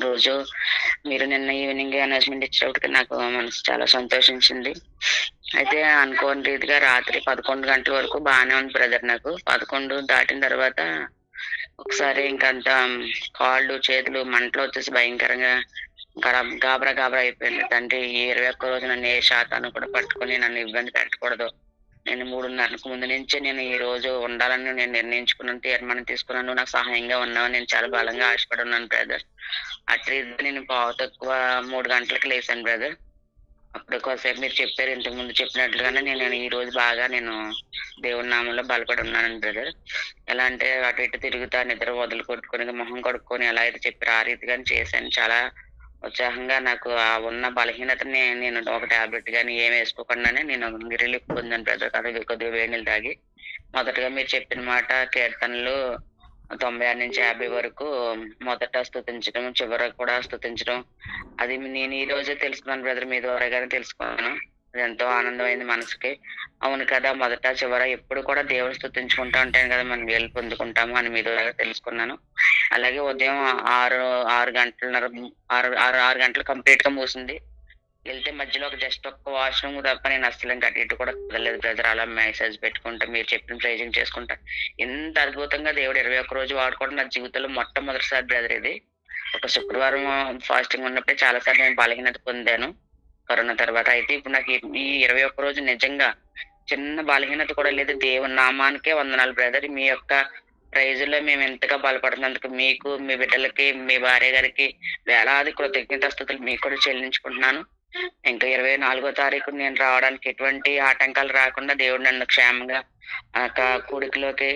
రోజు మీరు నిన్న ఈవినింగ్ అనౌన్స్‌మెంట్ ఇచ్చేటప్పటికి నాకు మనసు చాలా సంతోషించింది. అయితే అనుకోని రీతిగా రాత్రి 11 గంటల వరకు బానే ఉంది బ్రదర్ నాకు. 11 దాటిన తర్వాత ఒకసారి ఇంకంతా కాళ్ళు, చేతులు మంటలొచ్చేసి భయంకరంగా గాబరా గాబరా అయిపోయింది. తండ్రి ఈ 21 రోజు నన్ను ఏ సాతాను కూడా పట్టుకొని నన్ను ఇబ్బంది పెట్టకూడదు. నేను 3:30కు ముందు నుంచే నేను ఈ రోజు ఉండాలని నేను నిర్ణయించుకున్నాను, తీర్మానం తీసుకున్నాను. నువ్వు నాకు సహాయంగా ఉన్నావని నేను చాలా బలంగా ఆశపడి ఉన్నాను బ్రదర్. అట్లా నేను పావు తక్కువ 3 గంటలకి లేసాను బ్రదర్. అప్పుడు కాసేపు మీరు చెప్పారు ఇంతకుముందు చెప్పినట్లుగానే నేను ఈ రోజు బాగా దేవుని నామంలో బలపడి ఉన్నానండి బ్రదర్. ఎలా అంటే అటు ఇటు తిరుగుతా, నిద్ర వదులుకొట్టుకొని, మొహం కడుక్కొని ఎలా అయితే చెప్పారో ఆ రీతిగానే చేశాను. చాలా ఉత్సాహంగా నాకు ఆ ఉన్న బలహీనతని నేను ఒక టాబ్లెట్ గాని ఏమి వేసుకోకుండానే నేను రిలీఫ్ పొందాను బ్రదర్. కొద్దిగా వేడి నీళ్ళు తాగి. మొదటగా మీరు చెప్పిన మాట కీర్తనలు 96-50 వరకు మొదట స్తుతించడం, చివర కూడా స్తుతించడం. అది నేను ఈ రోజే తెలుసుకున్నాను బ్రదర్. మీ ద్వారాగానే తెలుసుకున్నాను. అది ఎంతో ఆనందమైంది మనసుకి. అవును కదా! మొదట, చివర ఎప్పుడు కూడా దేవుడిని స్తుతించుకుంటా ఉంటేనే కదా మనం మేలు పొందుకుంటాము అని మీ ద్వారా తెలుసుకున్నాను. అలాగే ఉదయం 6 గంటలన్నర 6 గంటలు కంప్లీట్‌గా మూసింది. ఎళ్తే మధ్యలో జస్ట్ ఒక్క వాష్‌రూమ్ తప్ప నేను అస్సలు ఇంక అటు ఇటు కూడా కదలలేదు బ్రదర్. అలా మెసేజ్ పెట్టుకుంటా, మీరు చెప్పిన ప్రైజింగ్ చేసుకుంటా. ఇంత అద్భుతంగా దేవుడు 21 రోజు వాడుకోవడం నా జీవితంలో మొట్టమొదటిసారి బ్రదర్ ఇది. ఒక శుక్రవారం ఫాస్టింగ్ ఉన్నప్పుడే చాలా సార్లు నేను బలహీనత పొందాను కరోనా తర్వాత. అయితే ఇప్పుడు నాకు ఈ 21 రోజు నిజంగా చిన్న బలహీనత కూడా లేదు. దేవుని నామానికే వందనాలు బ్రదర్. మీ యొక్క ప్రైజ్‌లో మేము ఇంతగా బలపడుతున్నందుకు మీకు, మీ బిడ్డలకి, మీ భార్య గారికి వేలాది కృతజ్ఞతాస్తుతులు మీకు కూడా చెల్లించుకుంటున్నాను. ఇంకా 24 తారీఖు నేను రావడానికి ఎటువంటి ఆటంకాలు రాకుండా దేవుడు నన్ను క్షేమంగా కూడికలోకి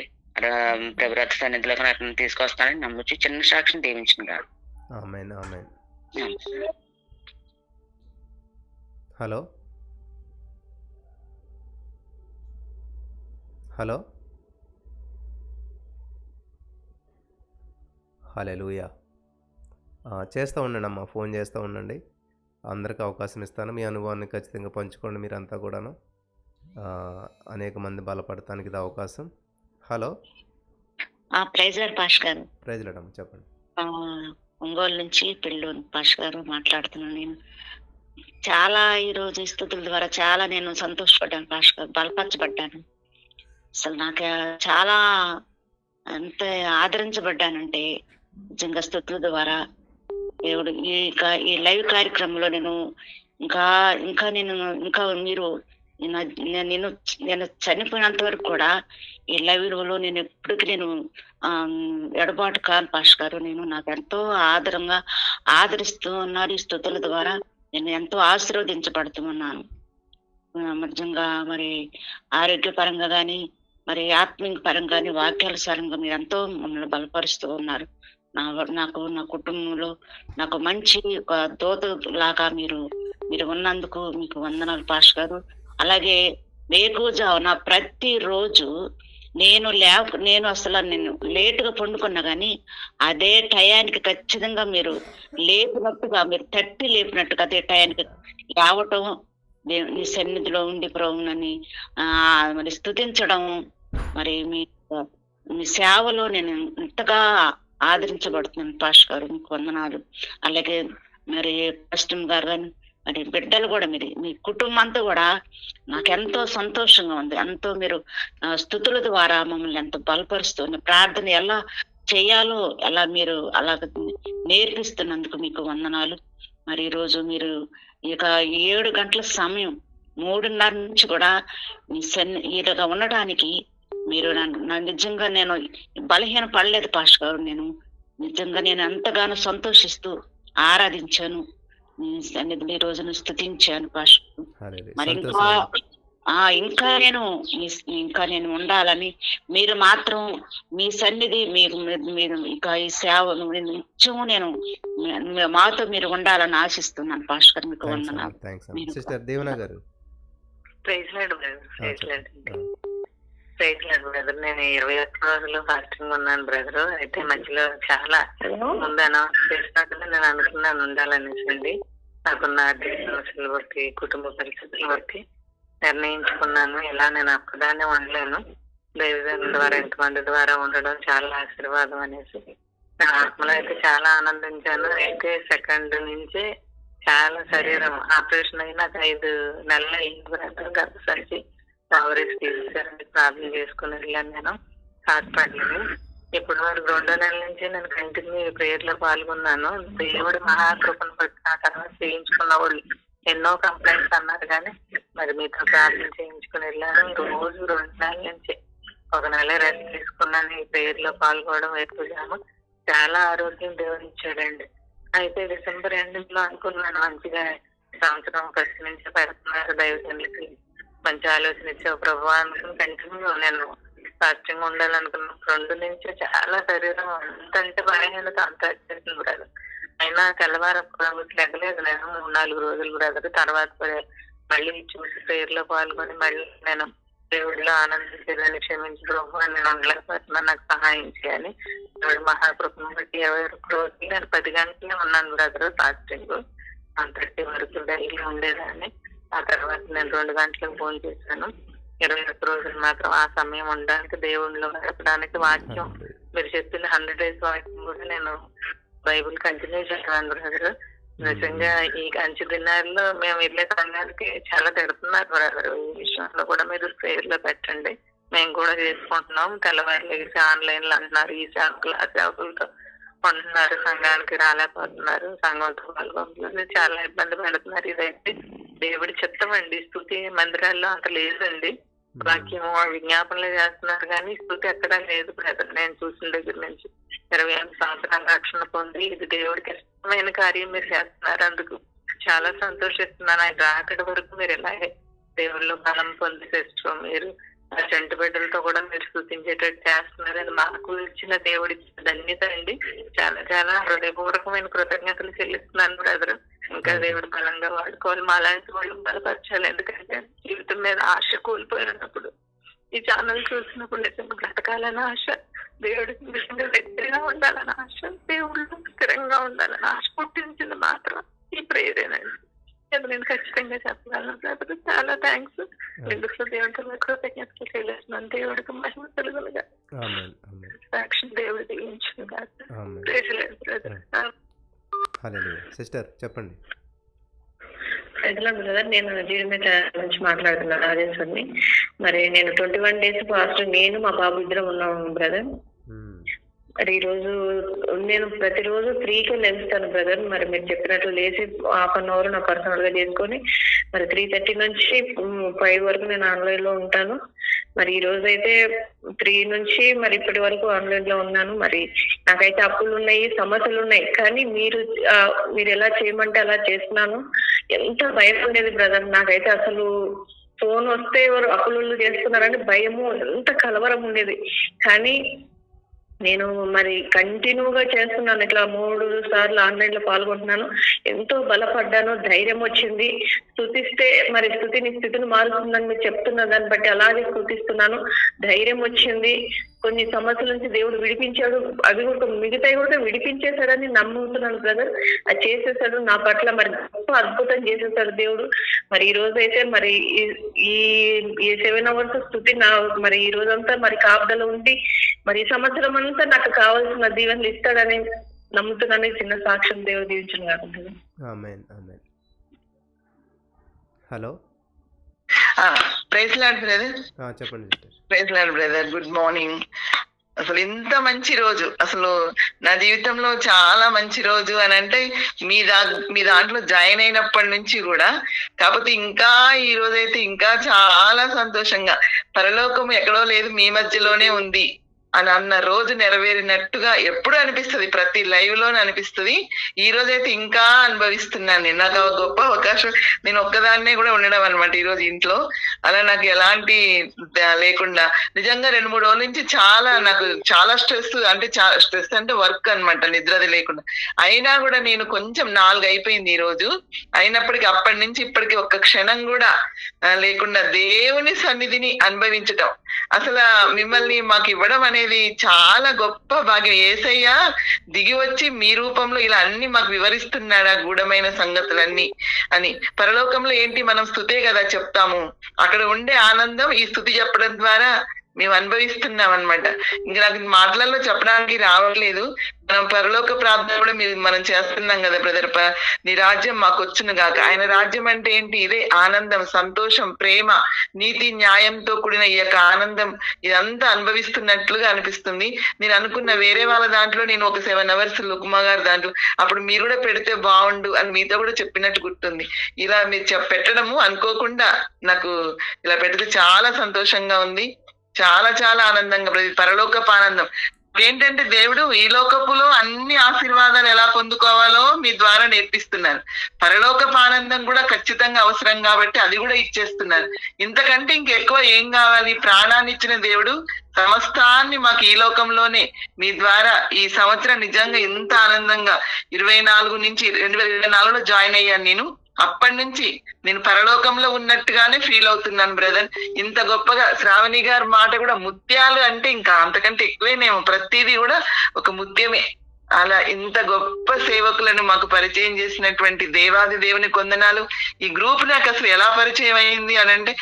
ప్రభురత్న సన్నిధిలోకి నన్ను తీసుకొస్తానని నమ్ముచు చిన్న సాక్షిని దీవించిన గాడు. ఆమేన్. ఆమేన్. హలో. హలో. హల్లెలూయా. చేస్తూ ఉండండి అమ్మా, ఫోన్ చేస్తూ ఉండండి. అందరికి అవకాశం ఇస్తాను. మీ అనుభవాన్ని ఖచ్చితంగా పంచుకోండి మీరంతా కూడాను. అనేక మంది బలపడటానికి ఇది అవకాశం. హలో. ప్రైజ్ లార్డ్ పాస్టర్ గారు. ప్రైజ్ లార్డ్ అమ్మ, చెప్పండి. ఒంగోలు నుంచి పిల్లోని పాస్టర్ గారు మాట్లాడుతున్నాను నేను. చాలా ఈరోజు స్తుతుల ద్వారా చాలా నేను సంతోషపడ్డాను పాస్టర్ గారు, బలపరచబడ్డాను. అసలు నాకు చాలా ఎంత ఆదరించబడ్డానంటే నిజంగా స్తుతుల ద్వారా దేవుడు ఈ లైవ్ కార్యక్రమంలో నేను ఇంకా మీరు నేను చనిపోయినంత వరకు కూడా ఈ లైవ్లో నేను ఎప్పటికీ ఎడబాటు కాను పాస్టర్ గారు. నాకు ఎంతో ఆదరిస్తూ ఉన్నారు. ఈ స్తుతుల ద్వారా నేను ఎంతో ఆశీర్వదించబడుతున్నాను. నిజంగా మరి ఆరోగ్యపరంగా కానీ, మరి ఆత్మీయ పరంగా కానీ, వాక్యానుసారంగా మీరు ఎంతో మమ్మల్ని బలపరుస్తూ ఉన్నారు. నాకు నా కుటుంబంలో నాకు మంచి ఒక దోత లాగా మీరు ఉన్నందుకు మీకు వందనాలు పాస్టర్ గారు. అలాగే వేకువజామున ప్రతిరోజు నేను అసలు లేటుగా పండుకున్నా కానీ అదే టయానికి ఖచ్చితంగా మీరు లేపినట్టుగా, మీరు తట్టి లేపినట్టుగా అదే టయానికి రావటం, నీ సన్నిధిలో ఉండి ప్రభువుని మరి స్తుతించడం, మరి మీ సేవలో నేను ఇంతగా ఆదరించబడుతున్నాను పాస్టర్ గారు. మీకు వందనాలు. అలాగే మరి పాస్టర్ గారు కానీ, మరి బిడ్డలు కూడా, మీ కుటుంబం అంతా కూడా నాకు ఎంతో సంతోషంగా ఉంది. ఎంతో మీరు స్తుతుల ద్వారా మమ్మల్ని ఎంతో బలపరుస్తూ ప్రార్థన ఎలా చేయాలో ఎలా మీరు అలా నేర్పిస్తున్నందుకు మీకు వందనాలు. మరి ఈరోజు మీరు ఇక 7 గంటల సమయం 3:30 నుంచి కూడా ఇలాగా ఉండడానికి మీరు నిజంగా నేను బలహీన పడలేదు పాస్టర్ గారు. నిజంగా నేను ఎంతగానో సంతోషిస్తూ ఆరాధించాను. ఈ రోజును స్తుతించాను పాస్టర్. మరి ఇంకా నేను ఉండాలని, మీరు మాత్రం మీ సన్నిధి మీరు ఇంకా ఈ సేవ నిత్యము నేను మాతో మీరు ఉండాలని ఆశిస్తున్నాను పాస్టర్ గారు. మీకు వందనాలు. బ్రదర్, నేను 21 రోజులు ఫాస్టింగ్ ఉన్నాను బ్రదర్. అయితే మధ్యలో చాలా ముందు అనౌన్స్ చేసినట్టుగా నేను అనుకున్నాను ఉండాలనేసి. నాకున్న ఆర్థిక సమస్యలు బట్టి, కుటుంబ పరిస్థితులు బట్టి నిర్ణయించుకున్నాను. ఇలా నేను ఒక్కదాన్ని ఉండలేను, దైవజనుల ద్వారా ఎంతమంది ద్వారా ఉండడం చాలా ఆశీర్వాదం అనేసి నా ఆత్మలో అయితే చాలా ఆనందించాను. అయితే సెకండ్ నుంచి చాలా శరీరం ఆపరేషన్ అయి నాకు 5 నెలలు అయింది బ్రదర్. గర్భసంచి ఓవరీస్ తీసేసారని ప్రార్థన చేసుకుని వెళ్ళాను నేను హాస్పిటల్కి. ఇప్పటి వరకు 2 నెలల నుంచి నేను కంటిన్యూ ప్రేయర్ లో పాల్గొన్నాను. దేవుడు మహాకృపను బట్టి ఆ తర్వాత చేయించుకున్న వాళ్ళు ఎన్నో కంప్లైంట్స్ అన్నారు, కానీ మరి మీతో ప్రార్థన చేయించుకుని వెళ్ళాను. రోజు 2 నెలల నుంచి 1 నెల రెస్ట్ తీసుకున్నాను. ఈ ప్రేయర్ లో పాల్గొనడం ఎక్కువగాను చాలా ఆరోగ్యం దేవుడు ఇచ్చాడండి. అయితే డిసెంబర్ ఎండింగ్ లో అనుకున్నాను మంచిగా సంవత్సరం ఫస్ట్ నుంచి పెడుతున్నారు దైవజనులకి మంచి ఆలోచన ఇచ్చావు ప్రభు అనుకుని కంటిన్యూ నేను ఫాస్టింగ్ ఉండాలనుకున్నాను. 2 నుంచి చాలా శరీరం అంతంటే బలహీనత అంత వచ్చేసింది బ్రదర్. అయినా తెల్లవారు లెక్కలేదు నేను 3-4 రోజులు బ్రదర్. తర్వాత మళ్ళీ చూసి ప్రేయర్ లో పాల్గొని మళ్ళీ నేను దేవుడిలో ఆనందించేదాన్ని క్షమించి ప్రభు నేను ఉండలేకపోతున్నాను, నాకు సహాయం చేయాలి. దేవుడు మహాకృపను బట్టి 21 రోజులు నేను 10 గంటలే ఉన్నాను బ్రదర్ ఫాస్టింగ్. 1:30 వరకు డైలీ ఉండేదాన్ని. ఆ తర్వాత నేను 2 గంటలకు ఫోన్ చేశాను. 21 రోజులు మాత్రం ఆ సమయం ఉండడానికి దేవుడిలో గడపడానికి వాక్యం మీరు చెప్పిన 100 days వాక్యం కూడా నేను బైబుల్ కంటిన్యూ చేశాను బ్రదర్. నిజంగా ఈ కంచి దినాల్లో మేము వెళ్ళే సంఘానికి చాలా తిడుతున్నారు బ్రదర్. ఈ విషయంలో కూడా మీరు ప్రేయర్ లో పెట్టండి. మేము కూడా చేసుకుంటున్నాం. తెల్లవారు లేచి ఆన్లైన్ లో అంటున్నారు, ఈ సేవకులు ఆ సేవకులతో ఉంటున్నారు, సంఘానికి రాలేకపోతున్నారు, సంఘంతో పాల్గొంటున్నారు, చాలా ఇబ్బంది పడుతున్నారు. ఇదైతే దేవుడి చిత్తం అండి. స్తుతి మందిరాల్లో అంత లేదండి. వాక్యము విజ్ఞాపనలు చేస్తున్నారు కానీ స్తుతి ఎక్కడా లేదు బ్రదర్. నేను చూసిన దగ్గర నుంచి 25 సంవత్సరాల రక్షణ పొంది ఇది దేవుడికి ఇష్టమైన కార్యం మీరు చేస్తున్నారు. అందుకు చాలా సంతోషిస్తున్నాను. ఆయన రాకడి వరకు మీరు ఇలాగే దేవుళ్ళు బలం పొంది సిస్టర్ మీరు ఆ చంటి బిడ్డలతో కూడా మీరు స్థుతించేటట్టు చేస్తున్నారు. అది మాకు ఇచ్చిన దేవుడి ధన్యత అండి. చాలా చాలా హృదయపూర్వకమైన కృతజ్ఞతలు చెల్లిస్తున్నాను బ్రదర్. ఇంకా దేవుడు బలంగా వాడుకోవాలి, మా లాంటి వాళ్ళు బలపరచాలి. ఎందుకంటే జీవితం మీద ఆశ కోల్పోయినప్పుడు ఈ ఛానల్ చూసినప్పుడు నిజంగా బ్రతకాలని ఆశ, దేవుడికి నిజంగా దగ్గరగా ఉండాలని ఆశ, దేవుళ్ళు స్థిరంగా ఉండాలని ఆశ పుట్టించింది మాత్రం ఈ ప్రేరేనండి. అది నేను ఖచ్చితంగా చెప్పగలను బ్రదర్. చాలా థ్యాంక్స్. ఎందుకు దేవుడితో కృతజ్ఞతలు చెల్లిస్తున్నాను. దేవుడికి మహిమ కలుగునుగా, సాక్షి దేవుడు దిగించుగా. సిస్టర్ చెప్పండి. బ్రదర్, నేను జీడిమెట నుంచి మాట్లాడుతున్నాను రాజేశ్వరిని. మరి నేను 21 days ఫాస్ట్ నేను మా బాబు ఇద్దరం ఉన్నాము బ్రదర్. మరి ఈరోజు నేను ప్రతిరోజు 3కి లేస్తాను బ్రదర్. మరి మీరు చెప్పినట్లు లేచి 1/2 hour నా పర్సనల్ గా చేసుకొని మరి 3:30 నుంచి 5 వరకు నేను ఆన్లైన్ లో ఉంటాను. మరి ఈ రోజు అయితే 3 నుంచి మరి ఇప్పటి వరకు ఆన్లైన్ లో ఉన్నాను. మరి నాకైతే అప్పులు ఉన్నాయి, సమస్యలు ఉన్నాయి, కానీ మీరు ఎలా చేయమంటే అలా చేస్తున్నాను. ఎంత భయం ఉండేది బ్రదర్. నాకైతే అసలు ఫోన్ వస్తే ఎవరు అప్పులు చేస్తున్నారని భయము, ఎంత కలవరం ఉండేది. కానీ నేను మరి కంటిన్యూగా చేస్తున్నాను. ఇట్లా 3 సార్లు ఆన్లైన్ లో పాల్గొంటున్నాను. ఎంతో బలపడ్డాను, ధైర్యం వచ్చింది. స్థుతిస్తే మరి స్థితిని మారుతుందని మీరు చెప్తున్న దాన్ని బట్టి అలాగే స్థుతిస్తున్నాను. ధైర్యం వచ్చింది. కొన్ని సమస్యల నుంచి దేవుడు విడిపించాడు. అవి కూడా మిగతాయి కూడా విడిపించేశాడని నమ్ముతున్నాను బ్రదర్. అది చేసేసాడు నా పట్ల. మరి గొప్ప అద్భుతం చేసేసాడు దేవుడు. మరి ఈ రోజు అయితే మరి ఈ 7 hours స్థుతి మరి ఈ రోజంతా మరి కాపుదల ఉండి మరి ఈ సంవత్సరం అంతా నాకు కావాల్సిన దీవెనలు ఇస్తాడని నమ్ముతున్నాను. చిన్న సాక్ష్యం దేవుడు దీవించును కాకుండా. Hello, praise Lord brother. చెప్పండి. Praise Lord brother, good morning. అసలు ఇంత మంచి రోజు, అసలు నా జీవితంలో చాలా మంచి రోజు అని అంటే మీ దాంట్లో జాయిన్ అయినప్పటి నుంచి కూడా. కాకపోతే ఇంకా ఈ రోజైతే ఇంకా చాలా సంతోషంగా, పరలోకం ఎక్కడో లేదు మీ మధ్యలోనే ఉంది అని అన్న రోజు నెరవేరినట్టుగా ఎప్పుడు అనిపిస్తుంది, ప్రతి లైవ్ లోనే అనిపిస్తుంది. ఈ రోజైతే ఇంకా అనుభవిస్తున్నాను. నాకు గొప్ప అవకాశం, నేను ఒక్కదాన్నే కూడా ఉండడం అనమాట ఈ రోజు ఇంట్లో. అలా నాకు ఎలాంటి లేకుండా నిజంగా 2-3 రోజుల నుంచి నాకు చాలా స్ట్రెస్ అంటే వర్క్ అనమాట, నిద్రది లేకుండా. అయినా కూడా నేను కొంచెం 4 అయిపోయింది ఈ రోజు. అయినప్పటికీ అప్పటి నుంచి ఇప్పటికి ఒక్క క్షణం కూడా లేకుండా దేవుని సన్నిధిని అనుభవించటం, అసలు మిమ్మల్ని మాకు ఇవ్వడం అనేది చాలా గొప్ప భాగ్యం. యేసయ్య దిగి వచ్చి మీ రూపంలో ఇలా అన్ని మాకు వివరిస్తున్నాడా గూఢమైన సంగతులన్నీ అని. పరలోకంలో ఏంటి, మనం స్తుతే కదా చెప్తాము. అక్కడ ఉండే ఆనందం ఈ స్తుతి చెప్పడం ద్వారా మేము అనుభవిస్తున్నాం అనమాట. ఇంకా నాకు మాటలలో చెప్పడానికి రావట్లేదు. మనం పరలోక ప్రార్థన కూడా మనం చేస్తున్నాం కదా బ్రదర్. నీ రాజ్యం మాకు వచ్చును గాక. ఆయన రాజ్యం అంటే ఏంటి? ఇదే ఆనందం, సంతోషం, ప్రేమ, నీతి, న్యాయంతో కూడిన ఈ యొక్క ఆనందం ఇదంతా అనుభవిస్తున్నట్లుగా అనిపిస్తుంది. నేను అనుకున్న వేరే వాళ్ళ దాంట్లో నేను ఒక 7 hours లుకుమా గారి దాంట్లో అప్పుడు మీరు కూడా పెడితే బాగుండు అని మీతో కూడా చెప్పినట్టు గుర్తుంది. ఇలా మీరు పెట్టడము అనుకోకుండా నాకు ఇలా పెడితే చాలా సంతోషంగా ఉంది. చాలా చాలా ఆనందంగా, పరలోకపు ఆనందం ఏంటంటే దేవుడు ఈ లోకపులో అన్ని ఆశీర్వాదాలు ఎలా పొందుకోవాలో మీ ద్వారా నేర్పిస్తున్నారు. పరలోకపు ఆనందం కూడా ఖచ్చితంగా అవసరం కాబట్టి అది కూడా ఇచ్చేస్తున్నారు. ఇంతకంటే ఇంకెక్కువ ఏం కావాలి? ప్రాణాన్ని ఇచ్చిన దేవుడు సమస్తాన్ని మాకు ఈ లోకంలోనే మీ ద్వారా ఈ సంవత్సరం నిజంగా ఎంత ఆనందంగా 24 నుంచి 2024లో జాయిన్ అయ్యాను నేను. అప్పటి నుంచి నేను పరలోకంలో ఉన్నట్టుగానే ఫీల్ అవుతున్నాను బ్రదర్. ఇంత గొప్పగా శ్రావణి గారి మాట కూడా ముత్యాలు అంటే ఇంకా అంతకంటే ఎక్కువేనేమో. ప్రతిదీ కూడా ఒక ముత్యమే. అలా ఇంత గొప్ప సేవకులను మాకు పరిచయం చేసినటువంటి దేవాది దేవుని కొందనాలు. ఈ గ్రూప్ నాకు అసలు ఎలా పరిచయం అయింది అని అంటే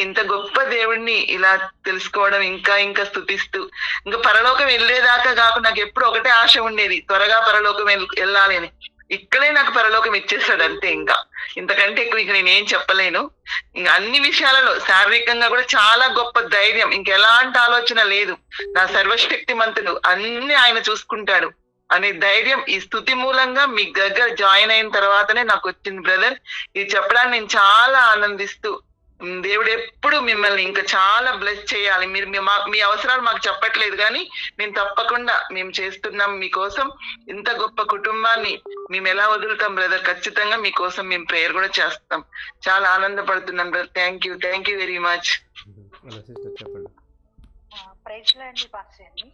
ఇంత గొప్ప దేవుడిని ఇలా తెలుసుకోవడం, ఇంకా ఇంకా స్తుతిస్తూ ఇంకా పరలోకం వెళ్ళేదాకా కాకుండా నాకు ఎప్పుడు ఒకటే ఆశ ఉండేది, త్వరగా పరలోకం వెళ్ళాలి అని. ఇక్కడే నాకు పరలోకం ఇచ్చేస్తాడు అంతే. ఇంకా ఇంతకంటే ఎక్కువ ఇక నేనేం చెప్పలేను. ఇంకా అన్ని విషయాలలో శారీరకంగా కూడా చాలా గొప్ప ధైర్యం, ఇంకెలాంటి ఆలోచన లేదు. నా సర్వశక్తి మంతుడు అన్ని ఆయన చూసుకుంటాడు అనే ధైర్యం ఈ స్థుతి మూలంగా మీ దగ్గర జాయిన్ అయిన తర్వాతనే నాకు వచ్చింది బ్రదర్. ఇది చెప్పడానికి నేను చాలా ఆనందిస్తూ దేవుడు ఎప్పుడు మిమ్మల్ని ఇంకా చాలా బ్లెస్ చేయాలి. మీరు మీ అవసరాలు మాకు చెప్పట్లేదు కానీ మేము తప్పకుండా మేము చేస్తున్నాం మీకోసం. ఇంత గొప్ప కుటుంబాన్ని మేము ఎలా వదులుతాం బ్రదర్? ఖచ్చితంగా మీకోసం మేము ప్రేయర్ కూడా చేస్తాం. చాలా ఆనందపడుతున్నాం brother. Thank you very much. Praise లాండి పాస్టర్ అండి.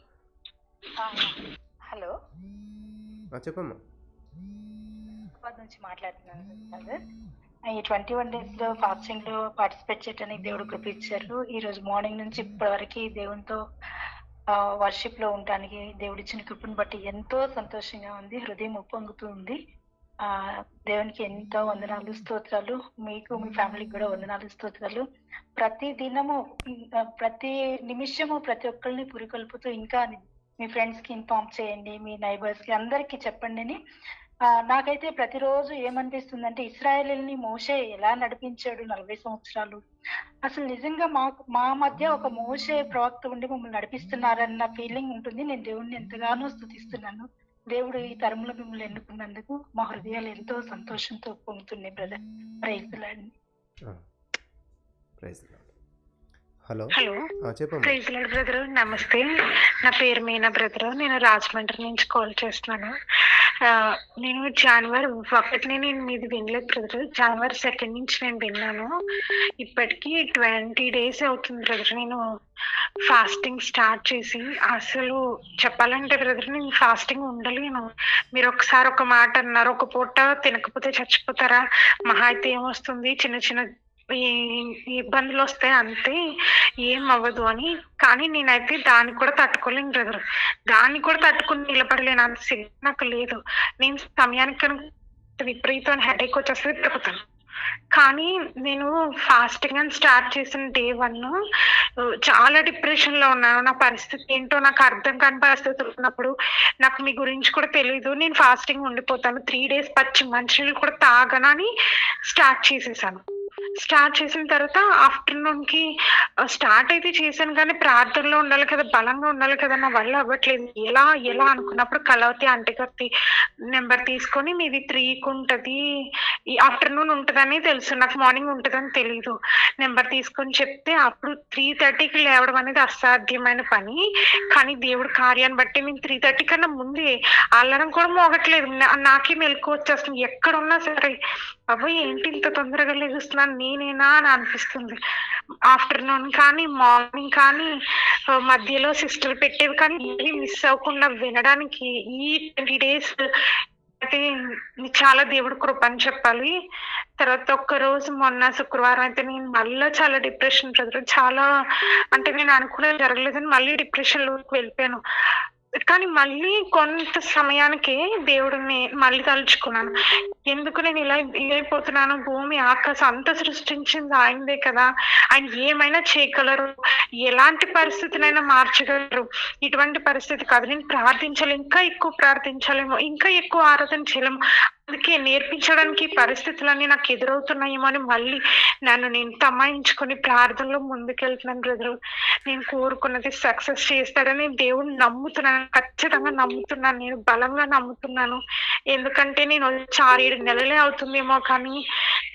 హలో, చెప్పమ్మా. నుంచి మాట్లాడుతున్నాను. ఈ 21 days లో ఫాస్టింగ్ లో పార్టిసిపేట్ చేయడానికి దేవుడు కృప ఇచ్చారు. ఈ రోజు మార్నింగ్ నుంచి ఇప్పటి వరకు దేవునితో వర్షిప్ లో ఉండడానికి దేవుడు ఇచ్చిన కృపను బట్టి ఎంతో సంతోషంగా ఉంది. హృదయం ఉప్పొంగుతూ ఉంది. దేవునికి ఎంతో వందనాలు, స్తోత్రాలు. మీకు మీ ఫ్యామిలీకి కూడా వందనాలు, స్తోత్రాలు. ప్రతి దినము, ప్రతి నిమిషము ప్రతి ఒక్కరిని పురికొల్పుతూ ఇంకా మీ ఫ్రెండ్స్ కి ఇన్ఫార్మ్ చేయండి, మీ నైబర్స్ కి అందరికి చెప్పండి అని. నాకైతే ప్రతిరోజు ఏమనిపిస్తుందంటే ఇశ్రాయేలుని మోషే ఎలా నడిపించాడు 40 సంవత్సరాలు. అసలు నిజంగా మా మధ్య ఒక మోషే ప్రవక్త ఉండి మమ్మల్ని నడిపిస్తున్నారన్న ఫీలింగ్ ఉంటుంది. నేను దేవుడిని ఎంతగానో స్తుతిస్తున్నాను. దేవుడు ఈ తరంలో మిమ్మల్ని ఎన్నుకున్నందుకు మా హృదయాలు ఎంతో సంతోషంతో పొందుతున్నాయి brother. Praise Lord. Hello, praise Lord brother. నమస్తే, నా పేరు మీనా బ్రదర్. నేను రాజమండ్రి నుంచి కాల్ చేస్తున్నాను. నేను January 1 నేను మీది వినలేదు బ్రదర్. January 2 నుంచి నేను విన్నాను. ఇప్పటికి 20 days అవుతుంది బ్రదర్ నేను ఫాస్టింగ్ స్టార్ట్ చేసి. అసలు చెప్పాలంటే బ్రదర్ నేను ఫాస్టింగ్ ఉండలేను. మీరు ఒకసారి ఒక మాట అన్నారు, ఒక పూట తినకపోతే చచ్చిపోతారా, మహా అయితే ఏమొస్తుంది, చిన్న చిన్న ఇబ్బందులు వస్తాయి అంతే, ఏం అవ్వదు అని. కానీ నేనైతే దాన్ని కూడా తట్టుకోలేను బ్రదర్. దాన్ని కూడా తట్టుకుని నిలబడలేను, అంత శక్తి నాకు లేదు. నేను సమయానికి విపరీతమైన హెడేక్ వచ్చేస్తే తిరుగుతాను. కానీ నేను ఫాస్టింగ్ అని స్టార్ట్ చేసిన day 1 చాలా డిప్రెషన్ లో ఉన్నాను. నా పరిస్థితి ఏంటో నాకు అర్థం కాని పరిస్థితులు ఉన్నప్పుడు నాకు మీ గురించి కూడా తెలియదు. నేను ఫాస్టింగ్ ఉండిపోతాను, 3 days పచ్చి మంచినీళ్ళు కూడా తాగనని స్టార్ట్ చేసేసాను. స్టార్ట్ చేసిన తర్వాత ఆఫ్టర్నూన్ కి స్టార్ట్ అయితే చేశాను కానీ ప్రార్థనలో ఉండాలి కదా, బలంగా ఉండాలి కదా, నా వల్ల అవ్వట్లేదు. ఎలా అనుకున్నప్పుడు కలవతి ఆంటీ గారి నెంబర్ తీసుకొని మీది 3కి ఉంటుంది, ఈ ఆఫ్టర్నూన్ ఉంటుందని తెలుసు, నాకు మార్నింగ్ ఉంటుందని తెలీదు. నెంబర్ తీసుకొని చెప్తే అప్పుడు 3:30కి లేవడం అనేది అసాధ్యమైన పని. కానీ దేవుడు కార్యాన్ని బట్టి నేను 3:30 కన్నా ముందే అల్లరం కూడా మోగట్లేదు, నాకే మెలకు వచ్చేస్తుంది. ఎక్కడున్నా సరే అబ్బాయి ఏంటి ఇంత తొందరగా లెగుస్తున్నాను నేనేనా అని అనిపిస్తుంది. ఆఫ్టర్నూన్ కానీ మార్నింగ్ కానీ మధ్యలో సిస్టర్ పెట్టేవి కానీ ఏవి మిస్ అవ్వకుండా వినడానికి ఈ 20 days అయితే చాలా దేవుడు కృప అని చెప్పాలి. తర్వాత ఒక్కరోజు మొన్న శుక్రవారం అయితే నేను మళ్ళీ చాలా డిప్రెషన్ బ్రదర్. చాలా అంటే నేను అనుకునేది జరగలేదని మళ్ళీ డిప్రెషన్ లోకి వెళ్ళిపోయాను. కానీ మళ్ళీ కొంత సమయానికి దేవుడిని మళ్ళీ తలుచుకున్నాను. ఎందుకు నేను ఇలా ఇదైపోతున్నాను? భూమి ఆకాశం అంతా సృష్టించింది ఆయనదే కదా, ఆయన ఏమైనా చేయగలరు, ఎలాంటి పరిస్థితినైనా మార్చగలరు. ఇటువంటి పరిస్థితి కాదు, నేను ప్రార్థించాలి, ఇంకా ఎక్కువ ప్రార్థించాలేమో, ఇంకా ఎక్కువ ఆరాధన చేయలేము. అందుకే నేర్పించడానికి ఈ పరిస్థితులన్నీ నాకు ఎదురవుతున్నాయేమో అని మళ్ళీ నేను తమాయించుకొని ప్రార్థనలో ముందుకెళ్తున్నాను బ్రదరు. నేను కోరుకున్నది సక్సెస్ చేస్తాడని దేవుడిని నమ్ముతున్నాను, ఖచ్చితంగా నమ్ముతున్నాను, నేను బలంగా నమ్ముతున్నాను. ఎందుకంటే నేను వచ్చి 6-7 నెలలే అవుతుందేమో, కానీ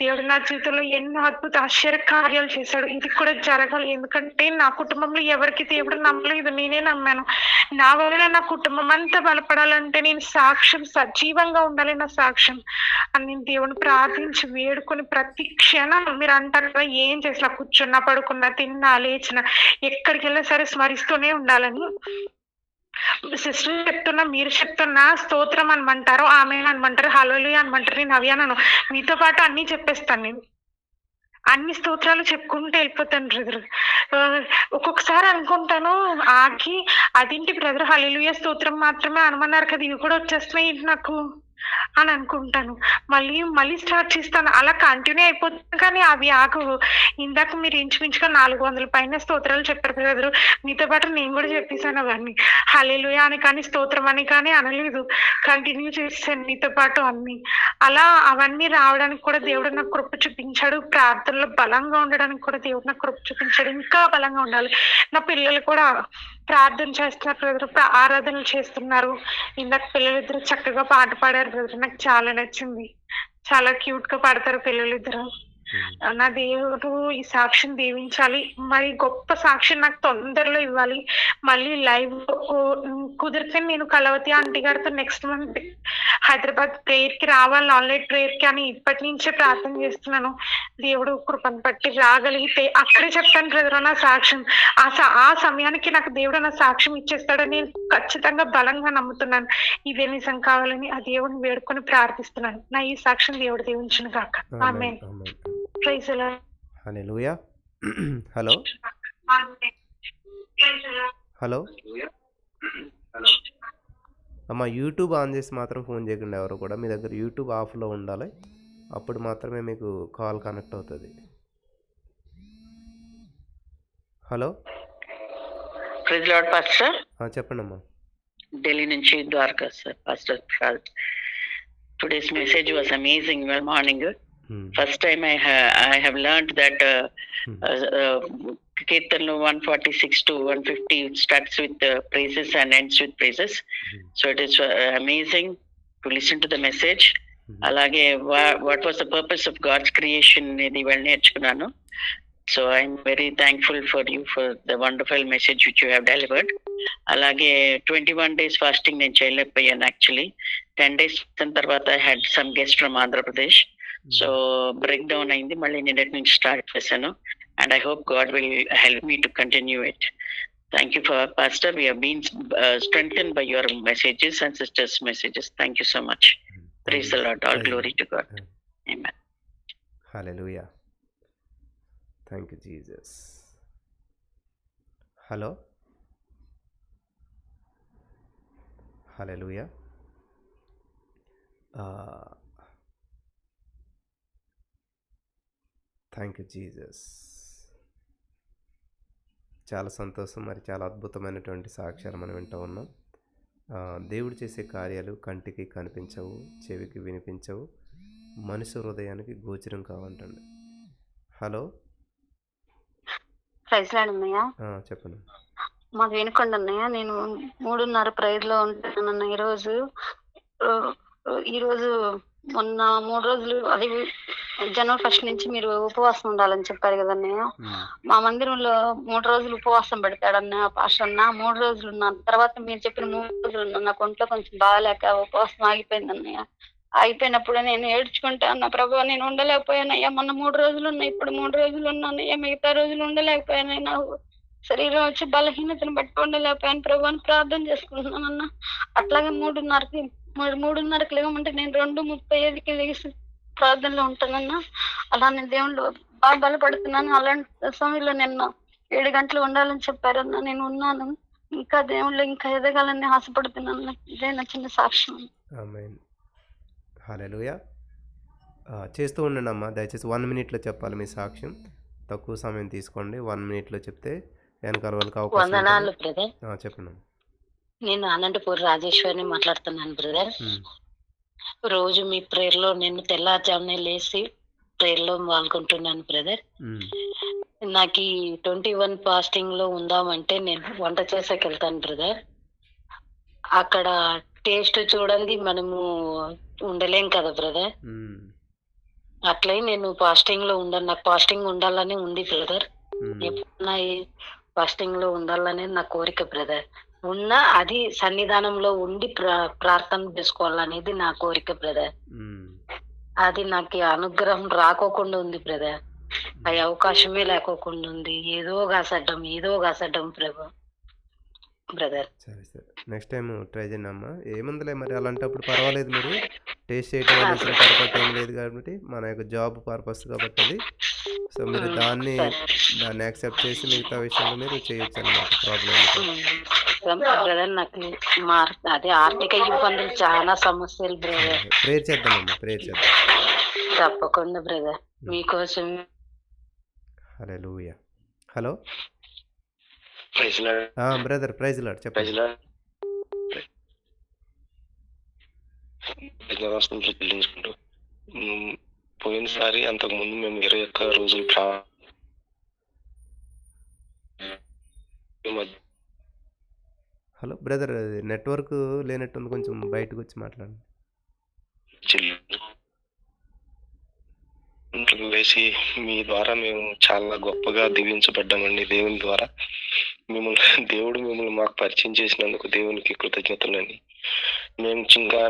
దేవుడు నా జీవితంలో ఎన్నో అద్భుత ఆశ్చర్య కార్యాలు చేశాడు. ఇది కూడా జరగాలి, ఎందుకంటే నా కుటుంబంలో ఎవరికి దేవుడు నమ్మలేదు, నేనే నమ్మాను. నా వల్ల నా కుటుంబం అంతా బలపడాలంటే నేను సాక్ష్యం, సజీవంగా ఉండాలి నా సాక్ష్యం అని నేను దేవుని ప్రార్థించి వేడుకొని ప్రతి క్షణం, మీరు అంటారు కదా ఏం చేసినా, కూర్చున్నా, పడుకున్నా, తిన్నా, లేచినా, ఎక్కడికి వెళ్ళినా సరే స్మరిస్తూనే ఉండాలని. సిస్టర్ చెప్తున్నా, మీరు చెప్తున్నా, స్తోత్రం అనమంటారు, ఆమె అనమంటారు, హల్లెలూయా అనమంటారు, నేను అవి అనను. మీతో పాటు అన్ని చెప్పేస్తాను. నేను అన్ని స్తోత్రాలు చెప్పుకుంటూ వెళ్ళిపోతాను బ్రదర్. ఒక్కొక్కసారి అనుకుంటాను ఆగి, అదేంటి బ్రదర్ హల్లెలూయా స్తోత్రం మాత్రమే అనమన్నారు కదా, ఇవి కూడా వచ్చేస్తున్నాయి ఏంటి నాకు అని అనుకుంటాను. మళ్ళీ స్టార్ట్ చేస్తాను, అలా కంటిన్యూ అయిపోతుంది. కానీ అవి ఆగవు. ఇందాక మీరు ఇంచుమించుగా 400 పైన స్తోత్రాలు చెప్పారు బ్రదరు. మీతో పాటు నేను కూడా చెప్పేశాను అవన్నీ. హల్లెలూయా అని కానీ, స్తోత్రం అని కానీ అనలేదు, కంటిన్యూ చేశాను మీతో పాటు అన్ని. అలా అవన్నీ రావడానికి కూడా దేవుడు నాకు కృప చూపించాడు. ప్రార్థనలో బలంగా ఉండడానికి కూడా దేవుడు నాకు కృప చూపించాడు. ఇంకా బలంగా ఉండాలి. నా పిల్లలు కూడా ప్రార్థన చేస్తున్నారు బ్రదర్, ఆరాధనలు చేస్తున్నారు. ఇందాక పిల్లలిద్దరు చక్కగా పాట పాడారు బ్రదర్, నాకు చాలా నచ్చింది. చాలా క్యూట్ గా పాడతారు పిల్లలిద్దరు. నా దేవుడు ఈ సాక్ష్యం దీవించాలి, మరి గొప్ప సాక్ష్యం నాకు తొందరలో ఇవ్వాలి. మళ్ళీ లైవ్ కుదిరితే నేను కలవతి ఆంటీ గారితో నెక్స్ట్ మంత్ హైదరాబాద్ ప్రేయర్ కి రావాలి, ఆన్లైన్ ప్రేయర్ కి అని ఇప్పటి నుంచే ప్రార్థన చేస్తున్నాను. దేవుడు కృపను బట్టి రాగలిగితే అక్కడే చెప్తాను బ్రదర్ నా సాక్ష్యం. ఆ సమయానికి నాకు దేవుడు నా సాక్ష్యం ఇచ్చేస్తాడని నేను ఖచ్చితంగా బలంగా నమ్ముతున్నాను. ఇదే నిజం కావాలని ఆ దేవుడిని వేడుకొని ప్రార్థిస్తున్నాను. నా ఈ సాక్ష్యం దేవుడు దీవించును గాక. ఆమేన్. Praise the Lord. హల్లెలూయా. హలో హలో అమ్మ, యూట్యూబ్ ఆన్ చేసి మాత్రం ఫోన్ చేయకుండా ఎవరు కూడా. మీ దగ్గర యూట్యూబ్ ఆఫ్లో ఉండాలి, అప్పుడు మాత్రమే మీకు కాల్ కనెక్ట్ అవుతుంది. Hello praise Lord pastor. చెప్పండి అమ్మా. ఢిల్లీ నుంచి Dwarka sir. Pastor Prasad, today's message was amazing. Morning first time I have learned that Kirtan 146 to 150 starts with praises and ends with praises. So it is amazing to listen to the message. Alage what was the purpose of God's creation idi well నేర్చుకున్నాను. So I'm very thankful for you for the wonderful message which you have delivered. Alage 21 days fasting నేను చేయలేకపోయాను actually. 10 days తర్వాత I had some guests from Andhra Pradesh. So break down అయింది, మళ్ళీ నిన్నటి నుంచి start చేశాను. And I hope God will help me to continue it. Thank you for pastor. We have been strengthened by your messages and sister's messages. Thank you so much. Praise the Lord. All glory to God. Amen. Hallelujah. Thank you Jesus. Hello hallelujah. Thank you Jesus. చాలా సంతోషం. మరి చాలా అద్భుతమైనటువంటి సాక్ష్యాలు మనం వింటూ ఉన్నాం. దేవుడు చేసే కార్యాలు కంటికి కనిపించవు, చెవికి వినిపించవు, మనిషి హృదయానికి గోచరం కావంటండి. హలో చెప్పండి. మాకు వినకుండా అన్నయ్య, నేను 3:30 ప్రైజ్లో ఉంటానన్న. ఈరోజు మొన్న 3 రోజులు, అది జనవరి 1 నుంచి మీరు ఉపవాసం ఉండాలని చెప్పారు కదన్నయ్య. మా మందిరంలో 3 రోజులు ఉపవాసం పెడతాడన్న పాస్టర్ అన్న. 3 రోజులు ఉన్నాను, తర్వాత మీరు చెప్పిన 3 రోజులు ఉన్నాను. నాకు ఒంట్లో కొంచెం బాగాలేక ఉపవాసం ఆగిపోయింది అన్నయ్య. అయిపోయినప్పుడు నేను ఏడ్చుకుంటా అన్న, ప్రభు నేను ఉండలేకపోయానయ్యా. మొన్న 3 రోజులు ఉన్నాయి, ఇప్పుడు 3 రోజులు ఉన్నానయ్యా, మిగతా రోజులు ఉండలేకపోయానయ్యా. నాకు శరీరం వచ్చి బలహీనతను బట్టి ఉండలేకపోయాను ప్రభు అని ప్రార్థన చేసుకుంటున్నాను అన్న. అట్లాగే 3:30కి లేవమంటే నేను 2:35కి లేచి ప్రార్థనలో ఉంటానన్నా. అలా నేను దేవుళ్ళు బాగా బలపడుతున్నాను. అలాంటి సమయంలో నిన్న 7 గంటలు ఉండాలని చెప్పారన్నా. నేను ఉన్నాను. ఇంకా దేవుళ్ళు ఇంకా ఎదగాలని ఆశపడుతున్నాను. ఇదే నా చిన్న సాక్ష్యం. ఆమేన్. హల్లెలూయా. చేస్తూ ఉండండి అమ్మా. దయచేసి 1 మినిట్‌లో చెప్పాలి మీ సాక్ష్యం. తక్కువ సమయం తీసుకోండి. 1 మినిట్‌లో చెప్తే వెనకాల వాళ్ళకి అవకాశం ఉంటుంది. వందనాలు బ్రదర్. చెప్పండి అమ్మా. నేను అనంతపూర్ రాజేశ్వరిని మాట్లాడుతున్నాను బ్రదర్. ఉమ్, రోజు మీ ప్రేయర్ లో నేను తెల్లారుజామునే లేచి ప్రేయర్ లో పాల్గొంటున్నాను బ్రదర్. ఉమ్, నాకు ఈ 21 ఫాస్టింగ్ లో ఉందామంటే నేను వంట చేసేకి వెళ్తాను బ్రదర్. అక్కడ టేస్ట్ చూడండి మనము ఉండలేం కదా బ్రదర్. ఉమ్, అట్లే నేను ఫాస్టింగ్ లో ఉండను. నాకు ఫాస్టింగ్ ఉండాలని ఉంది బ్రదర్. ఉమ్, ఎప్పుడన్నా ఫాస్టింగ్ లో ఉండాలనే నా కోరిక బ్రదర్. ఉన్నా అది సన్నిధానంలో ఉండి ప్రార్థన చేసుకోవాలనేది నా కోరిక బ్రదర్. ఉమ్, అది నాకు ఈ అనుగ్రహం రాకోకుండా ఉంది బ్రదర్. ఆ అవకాశమే లేకోకుండా ఉంది. ఏదో కాసడ్డం ప్రభు బ్రదర్. సరే. నెక్స్ట్ టైం ట్రై చేయండి అమ్మా. ఏముందిలే మరి అలాంటప్పుడు పర్వాలేదు. మీరు టేస్ట్ చేయటం వల్ల పొరపాటు ఏం లేదు కాబట్టి మన యొక్క జాబ్ పర్పస్ కాబట్టి అది. సో మీరు దాన్ని యాక్సెప్ట్ చేసి మిగతా విషయంలో మీరు చేయొచ్చు అన్నమాట. ప్రాబ్లం బ్రదర్ నాకు అదే ఆర్థిక ఇబ్బందులు చాలా సమస్యలు బ్రదర్. ప్రేయర్ చేద్దామమ్మా. ప్రేయర్ చేద్దాం. తప్పకుండా బ్రదర్ మీకోసం. హల్లెలూయా. Hello praise Lord. Brother praise Lord praise చెప్పండి. లార్డ్. యజ్ఞవాసనలు చెల్లించుకుంటూ పోయినసారి అంతకు ముందు మేము 21 రోజులు హలో బ్రదర్, నెట్వర్క్ లేనట్టుంది, కొంచెం బయటకు వచ్చి మాట్లాడండి. వేసి మీ ద్వారా మేము చాలా గొప్పగా దీవించబడ్డామండి. దేవుని ద్వారా దేవుడు మిమ్మల్ని మాకు పరిచయం చేసినందుకు దేవునికి కృతజ్ఞతలండి. మేము ఇంకా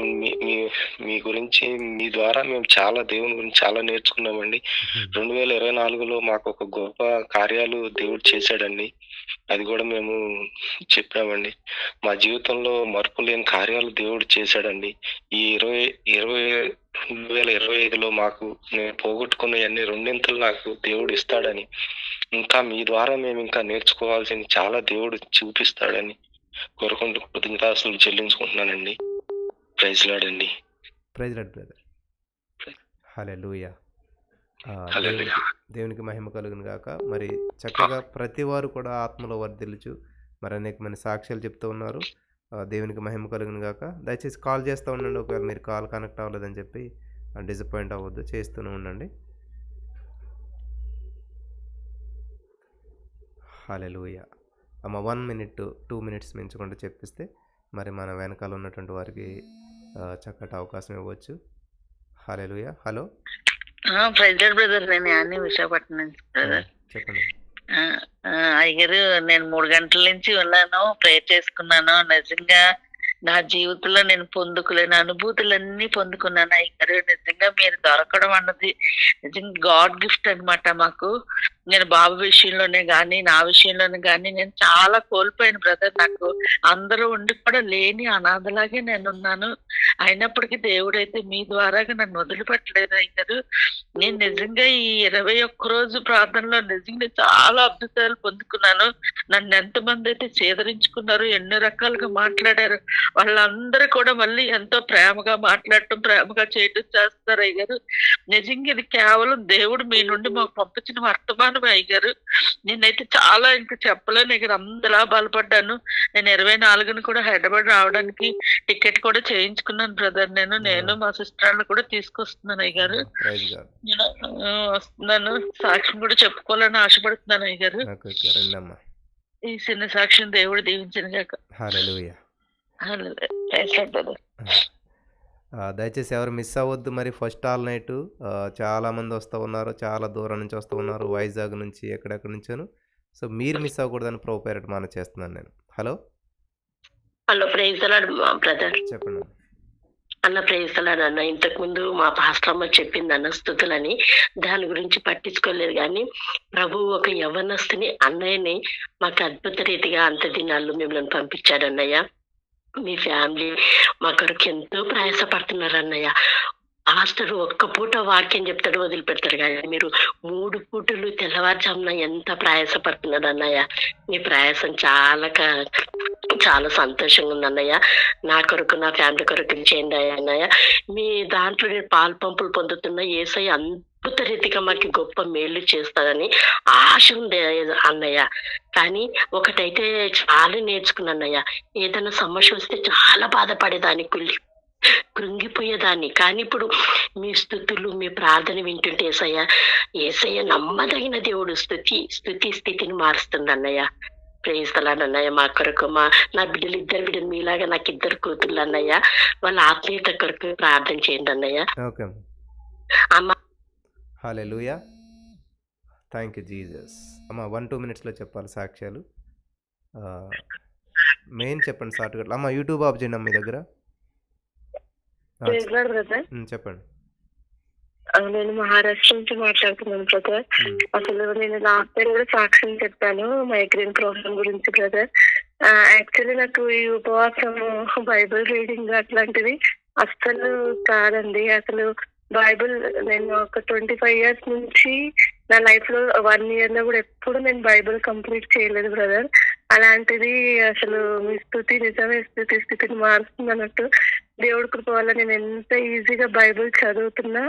మీ గురించి మీ ద్వారా మేము చాలా దేవుని గురించి చాలా నేర్చుకున్నామండి. 2024లో మాకు ఒక గొప్ప కార్యాలు దేవుడు చేశాడండి. అది కూడా మేము చెప్పామండి. మా జీవితంలో మరుపు లేని కార్యాలు దేవుడు చేశాడండి. ఈ 2025లో మాకు నేను పోగొట్టుకున్నవన్నీ రెండింతలు నాకు దేవుడు ఇస్తాడని, ఇంకా మీ ద్వారా మేము ఇంకా నేర్చుకోవాల్సింది చాలా దేవుడు చూపిస్తాడని కోరుకుంటూ కృతజ్ఞతాస్తులు చెల్లించుకుంటున్నానండి. ప్రైజ్ లార్డ్ అండి. Praise Lord brother. హల్లెలూయా. హల్లెలూయా. దేవునికి మహిమ కలుగును గాక. మరి చక్కగా ప్రతి వారు కూడా ఆత్మలో వర్ధిల్లుచు మరి అనేకమైన సాక్ష్యాలు చెప్తూ ఉన్నారు. దేవునికి మహిమ కలుగును గాక. దయచేసి కాల్ చేస్తూ ఉండండి. ఒకవేళ మీరు కాల్ కనెక్ట్ అవ్వలేదని చెప్పి డిసప్పాయింట్ అవ్వద్దు, చేస్తూనే ఉండండి. హల్లెలూయా. అమ్మ 1 మినిట్ 2 మినిట్స్ మించకుండా చెప్పిస్తే మరి మన వెనకాల ఉన్నటువంటి వారికి చక్కటి అవకాశం ఇవ్వచ్చు. హల్లెలూయా. Hello praise Lord brother. నేను యాని విశాఖపట్నం నుంచి బ్రదర్. చెప్పండి. అయ్యగారు, నేను 3 గంటల నుంచి ఉన్నాను, ప్రేయర్ చేసుకున్నాను. నిజంగా నా జీవితంలో నేను పొందుకోలేని అనుభూతులన్నీ పొందుకున్నాను అయ్యగారు. నిజంగా మీరు దొరకడం అన్నది నిజంగా గాడ్ గిఫ్ట్ అన్నమాట మాకు. నేను బాబు విషయంలోనే కానీ నా విషయంలోనే కానీ నేను చాలా కోల్పోయాను బ్రదర్. నాకు అందరూ ఉండి కూడా లేని అనాథలాగే నేను ఉన్నాను. అయినప్పటికీ దేవుడైతే మీ ద్వారాగా నన్ను వదిలిపెట్టలేదు అయ్యారు. నేను నిజంగా ఈ 21 రోజు ప్రార్థనలో నిజంగా చాలా అద్భుతాలు పొందుకున్నాను. నన్ను ఎంతమంది అయితే చేదరించుకున్నారు, ఎన్నో రకాలుగా మాట్లాడారు, వాళ్ళందరూ కూడా మళ్ళీ ఎంతో ప్రేమగా మాట్లాడటం, ప్రేమగా చేయటం చేస్తారు అయ్యారు. నిజంగా ఇది కేవలం దేవుడు మీ నుండి మాకు పంపించిన వర్తమానం అయ్యారు. నేనైతే చాలా ఇంకా చెప్పలేను అయ్యారు. అందలా బలపడ్డాను. నేను 24ని కూడా హైదరాబాద్ రావడానికి టికెట్ కూడా చేయించుకున్నాను బ్రదర్. నేను మా సిస్టర్లు కూడా తీసుకొస్తున్నాను అయ్యారు. నేను వస్తున్నాను, సాక్ష్యం కూడా చెప్పుకోవాలని ఆశపడుతున్నాను అయ్యారు. ఈ చిన్న సాక్ష్యం దేవుడు దీవించిన గాక. హల్లెలూయా. దయచేసి ఎవరు మిస్ అవ్వద్దు. మరి ఫస్ట్ ఆల్ నైట్ చాలామంది వస్తూ ఉన్నారు, చాలా దూరం నుంచి వస్తూ ఉన్నారు, వైజాగ్ నుంచి ఎక్కడెక్కడి నుంచాను. సో మీరు మిస్ అవ్వకూడదని ప్రోపేరెట్ మన చేస్తున్నాను నేను. Hello praise the Lord brother. చెప్పండి అన్న. ప్రైజ్ ది లార్డ్ అన్న. ఇంతకు ముందు మా పాస్టర్ అమ్మ చెప్పింది అన్న స్తుతులని, దాని గురించి పట్టించుకోలేదు. కానీ ప్రభు ఒక యవ్వనస్తుని అన్నయ్యని మాకు అద్భుత రీతిగా అంత దినాల్లో మిమ్మల్ని పంపించాడు అన్నయ్య. మీ ఫ్యామిలీ మా కొరకు ఎంతో ప్రయాసపడుతున్నారు అన్నయ్య. పాస్టర్ ఒక్క పూట వాక్యం చెప్తాడు, వదిలిపెడతారు. కానీ మీరు 3 పూటలు తెల్లవారుజామున ఎంత ప్రయాసపడుతున్నారు అన్నయ్య. మీ ప్రయాసం చాలా సంతోషంగా ఉంది అన్నయ్య. నా కొరకు, నా ఫ్యామిలీ కొరకు చేయండి అన్నయ్య. మీ దాంట్లో నేను పాలు పంపులు పొందుతున్న యేసయ్య అద్భుత రీతిగా మాకు గొప్ప మేలు చేస్తాడని ఆశ ఉంది అన్నయ్య. కానీ ఒకటైతే చాలా నేర్చుకున్నా అన్నయ్య. ఏదైనా సమస్య వస్తే చాలా బాధపడేదాన్ని, కృంగిపోయేదాన్ని. కానీ ఇప్పుడు మీ స్తుతులు, మీ ప్రార్థన వింటుంటే ఏసయ్య నమ్మదగిన దేవుడు. స్థితిని మారుస్తుంది అన్నయ్య. ప్రేజ్ ది లార్డ్ అన్నయ్య. మా కొరకు నా బిడ్డలు, 2 బిడ్డలు మీలాగా నాకు 2 కూతుర్లు అన్నయ్య. వాళ్ళ ఆత్మీయత కొరకు ప్రార్థన చేయండి అన్నయ్య. ఓకే అమ్మ. హల్లెలూయా. Thank you Jesus. అమ్మ 1-2 మినిట్స్లో చెప్పాలి సాక్ష్యాలు. మెయిన్ చెప్పండి షార్ట్కట్. అమ్మ యూట్యూబ్ ఆఫ్ చేయండి మీ దగ్గర. బ్రదర్ చెప్పండి. నేను మహారాష్ట్ర నుంచి మాట్లాడుతున్నాను బ్రదర్. అసలు నేను లాస్ట్ టైం కూడా సాక్ష్యం చెప్పాను మైగ్రేన్ ప్రాబ్లం గురించి బ్రదర్. యాక్చువల్లీ నాకు ఈ ఉపవాసం, బైబిల్ రీడింగ్ అట్లాంటివి అస్సలు కాదండి. అసలు బైబిల్ నేను ఒక 25 years నుంచి నా లైఫ్ లో 1 year లో కూడా ఎప్పుడు నేను బైబిల్ కంప్లీట్ చేయలేదు బ్రదర్. అలాంటిది అసలు మీ స్థుతి నిజమే స్థితిని మారుస్తుంది అన్నట్టు దేవుడి కృప వల్ల నేను ఎంత ఈజీగా బైబిల్ చదువుతున్నా.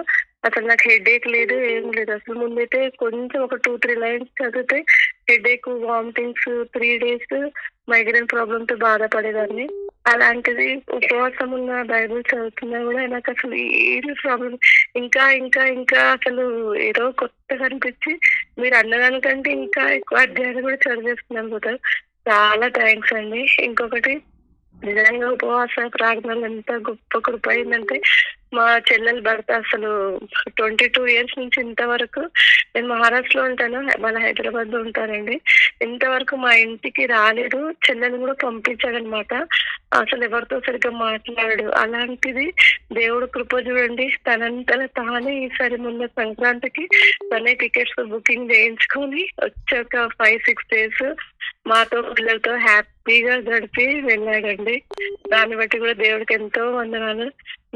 అసలు నాకు హెడేక్ లేదు, ఏం లేదు. అసలు ముందైతే కొంచెం ఒక 2-3 lines చదివితే headache, vomitings, 3 days migraine problem తో బాధపడేదాన్ని. అలాంటిది ఉపవాసం ఉన్న బైబిల్ చదువుతున్నా కూడా నాకు అసలు ఏమి ప్రాబ్లం, ఇంకా ఇంకా ఇంకా అసలు ఏదో కొత్తగా అనిపించి మీరు అన్నదానికంటే ఇంకా ఎక్కువ అధ్యాయాలు కూడా చదివేస్తున్నాను కదా. చాలా థ్యాంక్స్ అండి. ఇంకొకటి, నిజంగా ఉపవాస ప్రార్థనలు ఎంత గొప్ప కృప అయిందంటే, మా చెల్లెల భర్త అసలు 22 years నుంచి ఇంతవరకు, నేను మహారాష్ట్రలో ఉంటాను, మన హైదరాబాద్ లో ఉంటానండి, ఇంతవరకు మా ఇంటికి రాలేదు. చెల్లెని కూడా పంపించాడనమాట. అసలు ఎవరితో సరిగ్గా మాట్లాడాడు. అలాంటిది దేవుడు కృప చూడండి, తనంతలో తానే ఈసారి మొన్న సంక్రాంతికి తనే టికెట్స్ బుకింగ్ చేయించుకొని వచ్చాక 5-6 days మాతో పిల్లలతో హ్యాపీగా గడిపి వెళ్ళాడండి. దాన్ని బట్టి కూడా దేవుడికి ఎంతో వందనాలు.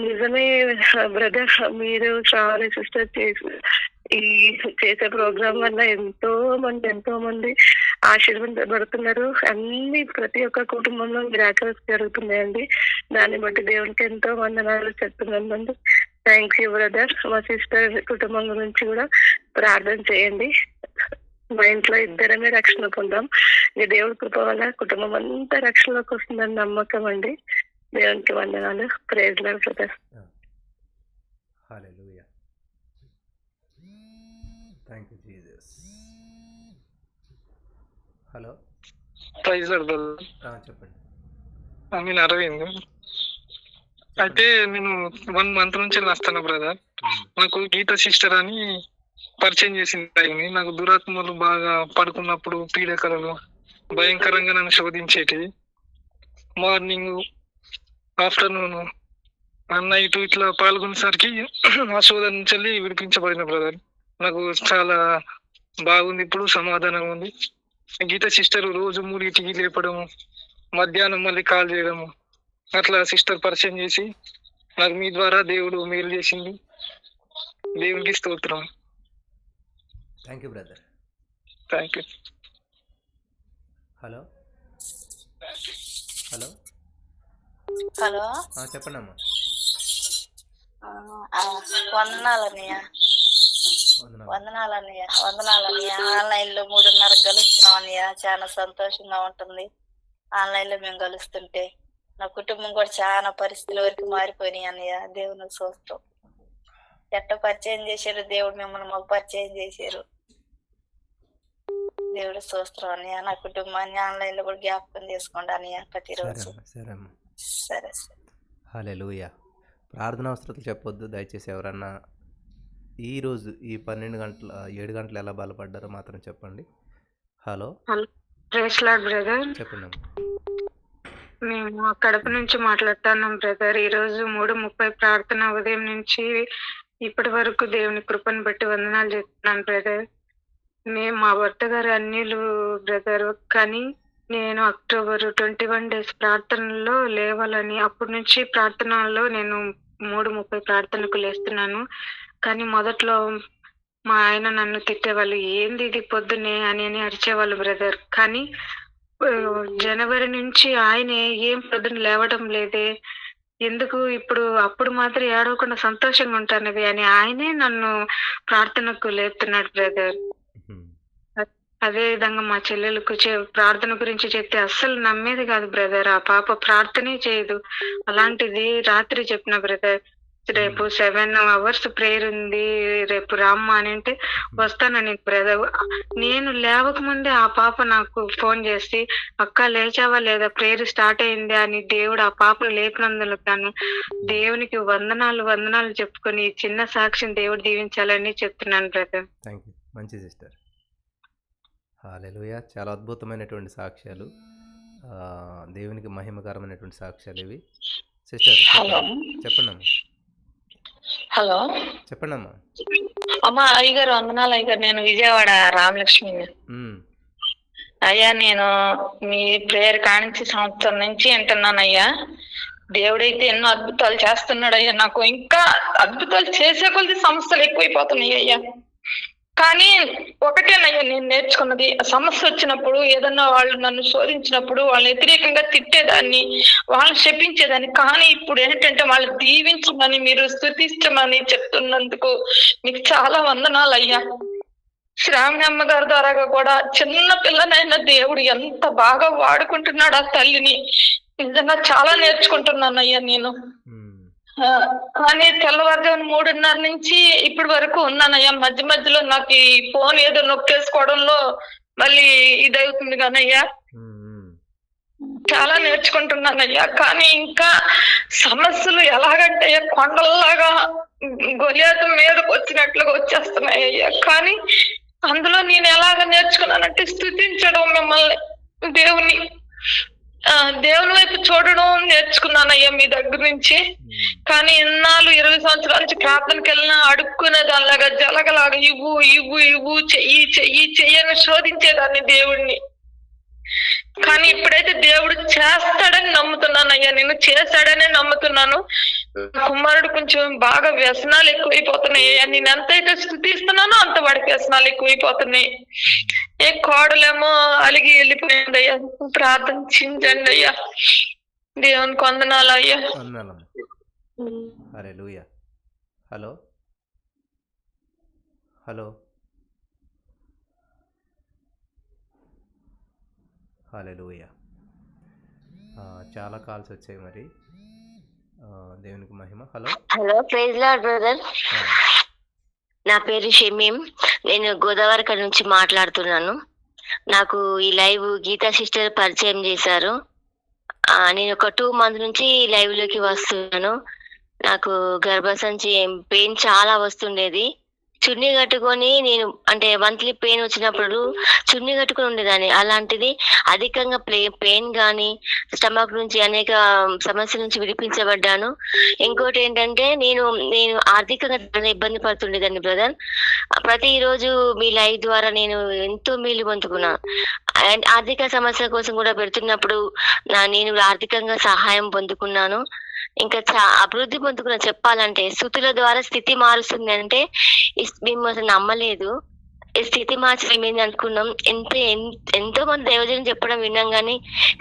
నిజమే బ్రదర్, మీరు శ్రావణి సిస్టర్ చేసే ప్రోగ్రామ్ వల్ల ఎంతో మంది ఆశీర్వదించబడుతున్నారు. అన్ని ప్రతి ఒక్క కుటుంబంలో మిరాకిల్స్ జరుగుతున్నాయండి. దాన్ని బట్టి దేవునికి ఎంతో వందనాలు చెప్తున్నాను. Thank you brother. మా సిస్టర్ కుటుంబం గురించి కూడా ప్రార్థన చేయండి. మా ఇంట్లో 2 రక్షణ పొందాం. ఇక దేవుడి కృప వల్ల కుటుంబం అంతా రక్షణలోకి వస్తుందని నమ్మకం అండి. దేవునికి వందనాలు. Praise Lord brother. Hallelujah. Thank you Jesus. Hello, praise Lord brother. చెప్పండి. నేను అరవింద్. అయితే నేను 1 month నుంచి వస్తాను బ్రదర్. నాకు గీత సిస్టర్ అని పరిచయం చేసింది. నాకు దురాత్మలు బాగా పడుకున్నప్పుడు పీడకలలు భయంకరంగా నన్ను శోధించేటివి. మార్నింగ్, ఆఫ్టర్నూన్, నైట్ ఇట్లా పాల్గొనేసరికి ఆ శోధన నుంచి వెళ్ళి విడిపించబడిన బ్రదర్. నాకు చాలా బాగుంది, ఇప్పుడు సమాధానం ఉంది. గీత సిస్టర్ రోజు 3కి లేపడము, మధ్యాహ్నం మళ్ళీ కాల్ చేయడము, అట్లా సిస్టర్ పరిచయం చేసి నాకు మీ ద్వారా దేవుడు మేలు చేసింది. దేవునికి స్తోత్రం. Thank you brother. Thank you. Hello hello hello, చెప్పండి అమ్మా. వందనాలన్నయ్య. ఆన్లైన్ లో 3:30 కలుస్తున్నాం అన్నయ్య. చాలా సంతోషంగా ఉంటుంది ఆన్లైన్ లో మేము కలుస్తుంటే. నా కుటుంబం కూడా చాలా పరిస్థితుల వరకు మారిపోయినాయి అన్నయ్య. దేవుని చూస్తాం. ఎట్ట పరిచయం చేశారు దేవుడు, మిమ్మల్ని మాకు పరిచయం చేశారు. దేవుడు చూస్తాం అన్నయ్య. నా కుటుంబాన్ని ఆన్లైన్ లో కూడా జ్ఞాపకం చేసుకోండి అన్నయ్య ప్రతిరోజు. సరే. హల్లెలూయా. ప్రార్థన అవసరతలు చెప్పొద్దు దయచేసి. ఎవరన్నా ఈరోజు ఈ 7 గంటలు ఎలా బలపడ్డారో మాత్రం చెప్పండి. Hello, praise Lord brother. చెప్పండి. మేము కడప నుంచి మాట్లాడుతున్నాం బ్రదర్. ఈరోజు 3:30 ప్రార్థన ఉదయం నుంచి ఇప్పటి వరకు దేవుని కృపను బట్టి వందనాలు చెప్తున్నాను బ్రదర్. మా భర్త గారు అన్యులు బ్రదర్, కానీ నేను అక్టోబర్ 21 days ప్రార్థనలో లేవాలని, అప్పటి నుంచి ప్రార్థనలో నేను 3:30 ప్రార్థనకు లేస్తున్నాను. కానీ మొదట్లో మా ఆయన నన్ను తిట్టేవాళ్ళు, ఏంది ఇది పొద్దున్నే అని అరిచేవాళ్ళు బ్రదర్. కానీ జనవరి నుంచి ఆయనే ఏం పొద్దున్న లేవడం లేదే, ఎందుకు ఇప్పుడు అప్పుడు మాత్రం ఏడవకుండా సంతోషంగా ఉంటానవి అని ఆయనే నన్ను ప్రార్థనకు లేపుతున్నాడు బ్రదర్. అదే విధంగా మా చెల్లెలకు ప్రార్థన గురించి చెప్తే అస్సలు నమ్మేది కాదు బ్రదర్. ఆ పాప ప్రార్థనే చేయదు. అలాంటిది రాత్రి చెప్పిన బ్రదర్, రేపు 7 hours ప్రేయర్ ఉంది, రేపు రామ్మా అని అంటే వస్తానని బ్రదర్. నేను లేవక ముందే ఆ పాప నాకు ఫోన్ చేసి, అక్క లేచావా లేదా, ప్రేయర్ స్టార్ట్ అయింది అని దేవుడు ఆ పాపను లేపినందుకు గాను దేవునికి వందనాలు చెప్పుకొని ఈ చిన్న సాక్ష్యం దేవుడు దీవించాలని చెప్తున్నాను బ్రదర్. Thank you. మంచి సిస్టర్. హల్లెలూయా. చాలా అద్భుతమైనటువంటి సాక్ష్యాలు, దేవునికి మహిమకరమైనటువంటి సాక్ష్యాలు ఇవి. సిస్టర్ చెప్పండి అమ్మా. హలో చెప్పండి అమ్మా. అమ్మా అయ్యగారు వందనాలు అయ్యగారు. నేను విజయవాడ రామలక్ష్మి అయ్యా. నేను మీ ప్రేయర్ కానించి సంవత్సరం నుంచి వింటున్నాను అయ్యా. దేవుడైతే ఎన్నో అద్భుతాలు చేస్తున్నాడు అయ్యా. నాకు ఇంకా అద్భుతాలు చేసే కొద్ది సమస్యలు ఎక్కువైపోతున్నాయి అయ్యా. కానీ ఒకటేనయ్యా నేను నేర్చుకున్నది, సమస్య వచ్చినప్పుడు ఏదన్నా వాళ్ళు నన్ను శోధించినప్పుడు వాళ్ళని వ్యతిరేకంగా తిట్టేదాన్ని, వాళ్ళని శపించేదాన్ని. కానీ ఇప్పుడు ఏంటంటే వాళ్ళు దీవించమని, మీరు స్తుతించమని చెప్తున్నందుకు మీకు చాలా వందనాలు అయ్యా. శ్రావణి అమ్మగారి ద్వారా కూడా చిన్న పిల్లనైనా దేవుడు ఎంత బాగా వాడుకుంటున్నాడు ఆ తల్లిని. నిజంగా చాలా నేర్చుకుంటున్నాను అయ్యా నేను. కానీ తెల్లవారుజామున 3:30 నుంచి ఇప్పటి వరకు ఉన్నానయ్యా. మధ్యలో నాకు ఈ ఫోన్ ఏదో నొక్కేసుకోవడంలో మళ్ళీ ఇదవుతుంది కానయ్యా. చాలా నేర్చుకుంటున్నానయ్యా. కానీ ఇంకా సమస్యలు ఎలాగంటే కొండల్లాగా గొలియాతు మీదకు వచ్చినట్లుగా వచ్చేస్తున్నాయ్యా. కానీ అందులో నేను ఎలాగ నేర్చుకున్నానంటే స్తుతించడం, మిమ్మల్ని దేవుని వైపు చూడడం నేర్చుకున్నానయ్యా మీ దగ్గర నుంచి. కానీ ఇన్నాళ్ళు 20 సంవత్సరాల నుంచి ప్రార్థనకి వెళ్ళినా అడుక్కునే దానిలాగా జలగలాగా ఇవ్వు చెయ్యని శోధించేదాన్ని దేవుడిని. కానీ ఇప్పుడైతే దేవుడు చేస్తాడని నమ్ముతున్నానయ్యా. నేను చేస్తాడని నమ్ముతున్నాను. కుమారుడు కొంచెం బాగా వ్యసనాలు ఎక్కువైపోతున్నాయి. నేను ఎంతైతే స్థుతిస్తున్నానో అంత వాడికి వ్యసనాలు ఎక్కువైపోతున్నాయి. కోడలేమో అలిగి వెళ్ళిపోయింది అయ్యా. ప్రార్థించండి అయ్యా. దేవునికి వందనాలు అయ్యా. హల్లెలూయా. హలో హలో హల్లెలూయా. చాలా కాల్స్ వచ్చాయి మరి. దేవునికి మహిమ. Hello praise Lord brother. నా పేరు షమీం. నేను గోదావరిక నుంచి మాట్లాడుతున్నాను. నాకు ఈ లైవ్ గీతా సిస్టర్ పరిచయం చేశారు. నేను ఒక 2 months నుంచి ఈ లైవ్ లోకి వస్తున్నాను. నాకు గర్భసంచి పెయిన్ చాలా వస్తుండేది. చున్నీ కట్టుకొని నేను అంటే మంత్లీ పెయిన్ వచ్చినప్పుడు చున్నీ కట్టుకొని ఉండేదాన్ని. అలాంటిది అధికంగా పెయిన్ కానీ స్టమక్ నుంచి అనేక సమస్యల నుంచి విడిపించబడ్డాను. ఇంకోటి ఏంటంటే నేను ఆర్థికంగా చాలా ఇబ్బంది పడుతుండేదాన్ని బ్రదర్. ప్రతిరోజు మీ లైవ్ ద్వారా నేను ఎంతో మేలు పొందుకున్నాను. అండ్ ఆర్థిక సమస్య కోసం కూడా పెడుతున్నప్పుడు నేను ఆర్థికంగా సహాయం పొందుకున్నాను. ఇంకా అభివృద్ధి పొందుకున్న. చెప్పాలంటే స్తుతుల ద్వారా స్థితి మారుస్తుంది అంటే మేము అసలు నమ్మలేదు. స్థితి మార్చడం ఏంది అనుకున్నాం. ఎంతో మంది దైవజనం చెప్పడం విన్నాం, కానీ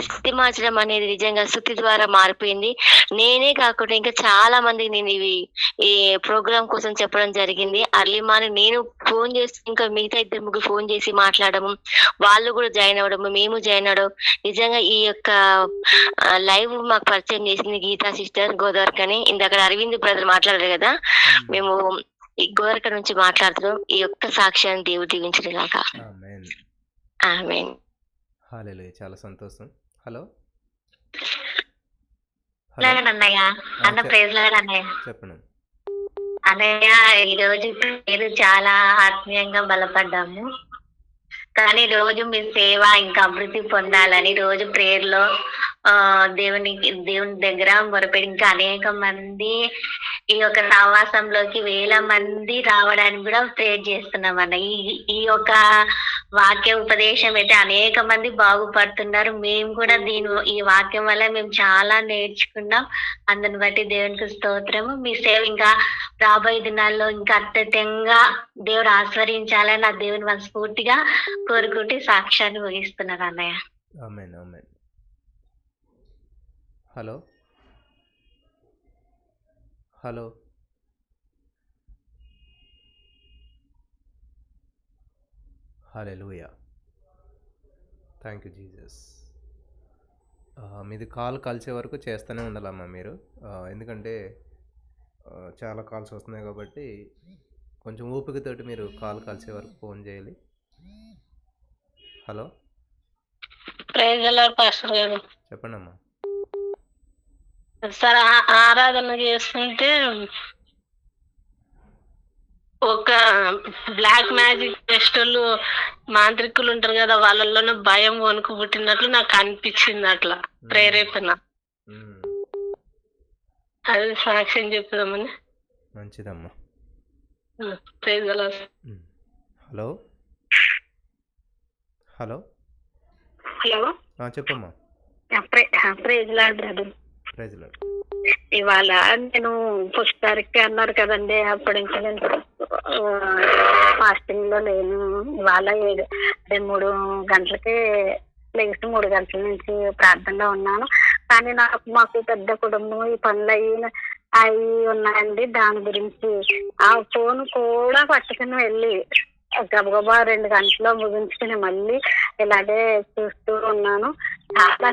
స్థితి మార్చడం అనేది నిజంగా స్థుతి ద్వారా మారిపోయింది. నేనే కాకుండా ఇంకా చాలా మందికి నేను ఈ ప్రోగ్రామ్ కోసం చెప్పడం జరిగింది. అర్లీ మార్నింగ్ నేను ఫోన్ చేసి ఇంకా మిగతా 2-3 ఫోన్ చేసి మాట్లాడము, వాళ్ళు కూడా జాయిన్ అవ్వడము, మేము జాయిన్ అవ్వడం. నిజంగా ఈ యొక్క లైవ్ మాకు పరిచయం చేసింది గీతా సిస్టర్ గోదావరిక అని. ఇందాక అరవింద్ బ్రదర్ మాట్లాడారు కదా, మేము ఈ గోదావరిక నుంచి మాట్లాడుతున్నాం. ఈ యొక్క సాక్ష్యాన్ని దేవుడు దీవించలేక. ఆమేన్. హల్లెలూయా. చాలా సంతోషం. హలో అన్నయ్య. అన్న ప్రైజ్ లార్డ్ అన్నయ్య. చెప్పండి అన్నయ్య. ఈరోజు మీరు చాలా ఆత్మీయంగా బలపడ్డాము. కానీ రోజు మీ సేవ ఇంకా అభివృద్ధి పొందాలని రోజు ప్రేయర్ లో దేవుని దగ్గర మొరపెడి ఇంకా అనేక మంది ఈ యొక్క సహవాసంలోకి 1000 మంది రావడానికి కూడా ప్రేర్ చేస్తున్నాం అన్న. ఈ యొక్క వాక్య ఉపదేశం అయితే అనేక మంది బాగుపడుతున్నారు. మేము కూడా ఈ వాక్యం వల్ల మేము చాలా నేర్చుకున్నాం. అందుని బట్టి దేవునికి స్తోత్రము. మీ సేవ ఇంకా రాబోయే దినాల్లో ఇంకా అత్యధికంగా దేవుడు ఆస్వాదించాలని నా దేవుని మనస్ఫూర్తిగా కోరుకుంటే సాక్ష్యాన్ని ముగిస్తున్నారు అన్నయ్య. ఆమేన్ ఆమేన్. Hello hello hallelujah. Thank you Jesus. మీది కాల్ కలిసే వరకు చేస్తూనే ఉండాలమ్మా మీరు. ఎందుకంటే చాలా కాల్స్ వస్తున్నాయి కాబట్టి కొంచెం ఓపికతోటి మీరు కాల్ కలిసే వరకు ఫోన్ చేయాలి. Hello praise the Lord pastor గారు. చెప్పండి అమ్మా. సార్ ఆరాధన చేస్తుంటే ఒక బ్లాక్ మ్యాజిక్ చేసేటోళ్ళు మాంత్రికులు ఉంటారు కదా, వాళ్ళలోనే భయం వణుకు పుట్టినట్లు నాకు అనిపించింది. అట్లా ప్రేరేపణ అది సాక్ష్యం చెప్దామని. మంచిదమ్మా. Praise the Lord. Hello hello hello చెప్పమ్మా. Praise Lord brother. Praise Lord. ఇవాళ నేను ఫస్ట్ తారీఖు అన్నారు కదండి, అప్పటి నుంచి నేను ఫాస్టింగ్ లో లేను. ఇవాళ 3 గంటలకి లేచి 3 గంటల నుంచి ప్రార్థనలో ఉన్నాను. కానీ మాకు పెద్ద కుటుంబం, ఈ పనులు అవి ఉన్నాయండి. దాని గురించి ఆ ఫోన్ కూడా పట్టుకుని వెళ్ళి గబగబా 2 గంటల్లో ముగించుకుని మళ్ళీ ఇలాగే చూస్తూ ఉన్నాను.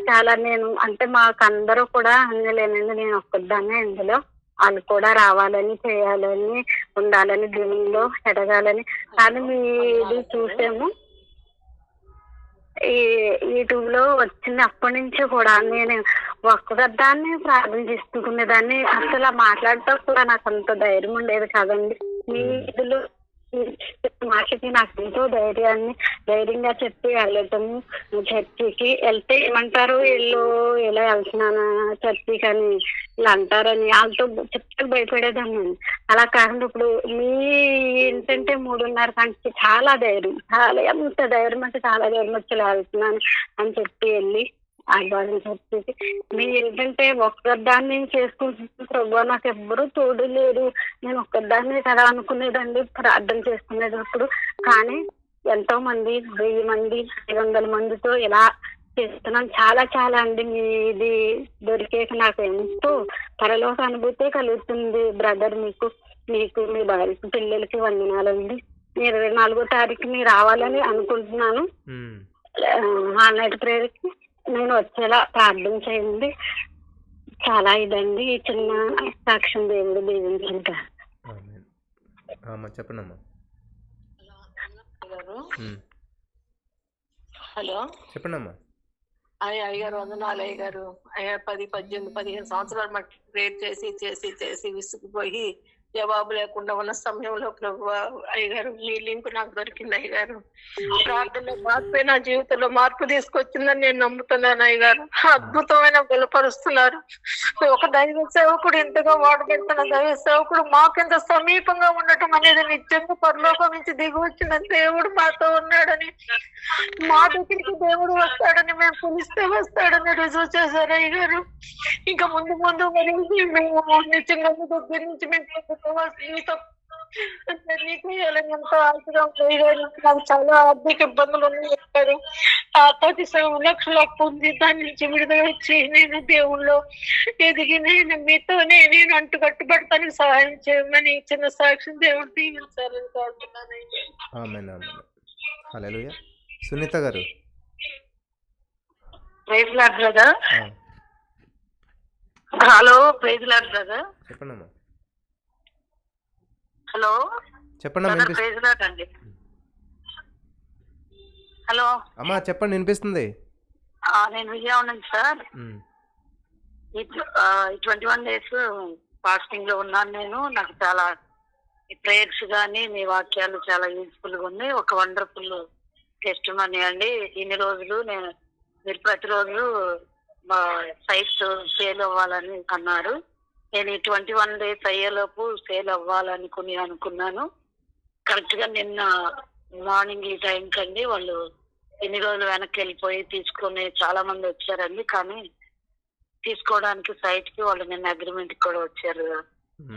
చాలా నేను అంటే మాకందరూ కూడా అందులేనండి, నేను ఒక్కదాన్నే ఇందులో. వాళ్ళు కూడా రావాలని, చేయాలని, ఉండాలని, దేవునిలో ఎదగాలని. కానీ మీది చూసాము ఈ యూట్యూబ్ లో వచ్చింది. అప్పటి నుంచి కూడా నేను ఒక్కదాన్ని ప్రార్థన చేసుకునేదాన్ని. అసలు మాట్లాడటం కూడా నాకు అంత ధైర్యం ఉండేది కాదండి. మీ ఇదిలో మాటకి నాకు ఎంతో ధైర్యంగా చెప్పి వెళ్ళటము. చర్చికి వెళ్తే ఏమంటారు, ఇలా వెళ్తున్నాను చర్చికి అని ఇలా అంటారని వాళ్ళతో చెప్తే భయపడేదాన్ని. అలా కాకుండా ఇప్పుడు మీ ఏంటంటే 3:30 గంటకి చాలా ధైర్యం, ఎంత ధైర్యం అంటే చాలా ధైర్యం వచ్చి ఇలా వెళ్తున్నాను అని చెప్పి వెళ్ళి ఆదివారం చర్చికి. మీరు ఏంటంటే ఒక్కదాన్ని నేను చేసుకుంటున్నాను ప్రభు, నాకు ఎవ్వరూ తోడు లేరు, నేను ఒక్కదాన్ని కదా అనుకునేదండి ప్రార్థన చేసుకునేటప్పుడు. కానీ ఎంతో మంది 1000 మంది 500 మందితో ఇలా చేస్తున్నాను. చాలా అండి. మీది దొరికేక నాకు ఎంతో పరలోక అనుభూతే కలుగుతుంది బ్రదర్. మీకు మీ భార్యకి పిల్లలకి వందనాలండి. 24వ తారీఖుని రావాలని అనుకుంటున్నాను ఆన్లైన్ ప్రేయర్కి. నేను వచ్చేలా ప్రార్థన చేయండి. చాలా ఇదండి ఈ చిన్న సాక్ష్యం. దేవుడు దీవించండి. చెప్పండి అమ్మా. హలో చెప్పండి అమ్మా. అయ్యగారు వందనాలు అయ్యగారు. అయ్యా 10-15 సంవత్సరాలు మట్టి ప్రేర్ చేసి విసుకుపోయి జవాబు లేకుండా ఉన్న సమయంలో ప్రభు అయ్యగారు మీ లింక్ నాకు దొరికింది అయ్యగారు. ప్రార్థనలో మార్పే నా జీవితంలో మార్పు తీసుకొచ్చిందని నేను నమ్ముతున్నాను అయ్యగారు. అద్భుతమైన బలపరుస్తున్నారు. ఒక దైవ సేవకుడు ఇంతగా వాడబెడుతున్న దైవ సేవకుడు మాకెంత సమీపంగా ఉండటం అనేది నిజంగా పరలోకం నుంచి దిగి వచ్చిన దేవుడు మాతో ఉన్నాడని, మా దగ్గరికి దేవుడు వస్తాడని మేము పిలిస్తే వస్తాడని రుజువు చేశారు అయ్యగారు. ఇంకా ముందు మరి మేము నిజంగా దగ్గర నుంచి మేము ఎంతో ఆశగా నాకు చాలా ఆర్థిక ఇబ్బందులు ఉన్నాయి. 37 లక్షల అప్పు ఉంది. దాని నుంచి విడుదల వచ్చి నేను దేవుళ్ళు ఎదిగి నేను మీతోనే నేను అంటు కట్టుబడతానికి సహాయం చేయమని చిన్న సాక్ష్యం దేవుడు దీవించాలని కోరుతున్నాను. హల్లెలూయా. సునీత గారు. Praise Lord brother. Hello praise Lord brother. చెప్పండి అమ్మా. హలో చెప్పండి. ప్రైజ్ లార్డ్ అండి. హలో అమ్మా చెప్పండి, వినిపిస్తుంది. నేను విజయవాడ నుంచి సార్. ఈ 21 days ఫాస్టింగ్ లో ఉన్నాను నేను. నాకు చాలా ఈ ప్రేయర్స్ కానీ మీ వాక్యాలు చాలా యూజ్ఫుల్ గా ఉన్నాయి. ఒక వండర్ఫుల్ టెస్టిమనీ అండి. ఇన్ని రోజులు మీరు ప్రతిరోజు సైట్స్ ఫెయిల్ అవ్వాలని అన్నారు. నేను 21 days అయ్యేలోపు సేల్ అనుకున్నాను. కరెక్ట్ గా నిన్న మార్నింగ్ ఈ టైం కండి వాళ్ళు ఎన్ని రోజులు వెనక్కి వెళ్ళిపోయి తీసుకుని చాలా మంది వచ్చారండి. కానీ తీసుకోవడానికి సైట్ కి వాళ్ళు నిన్న అగ్రిమెంట్ కూడా వచ్చారు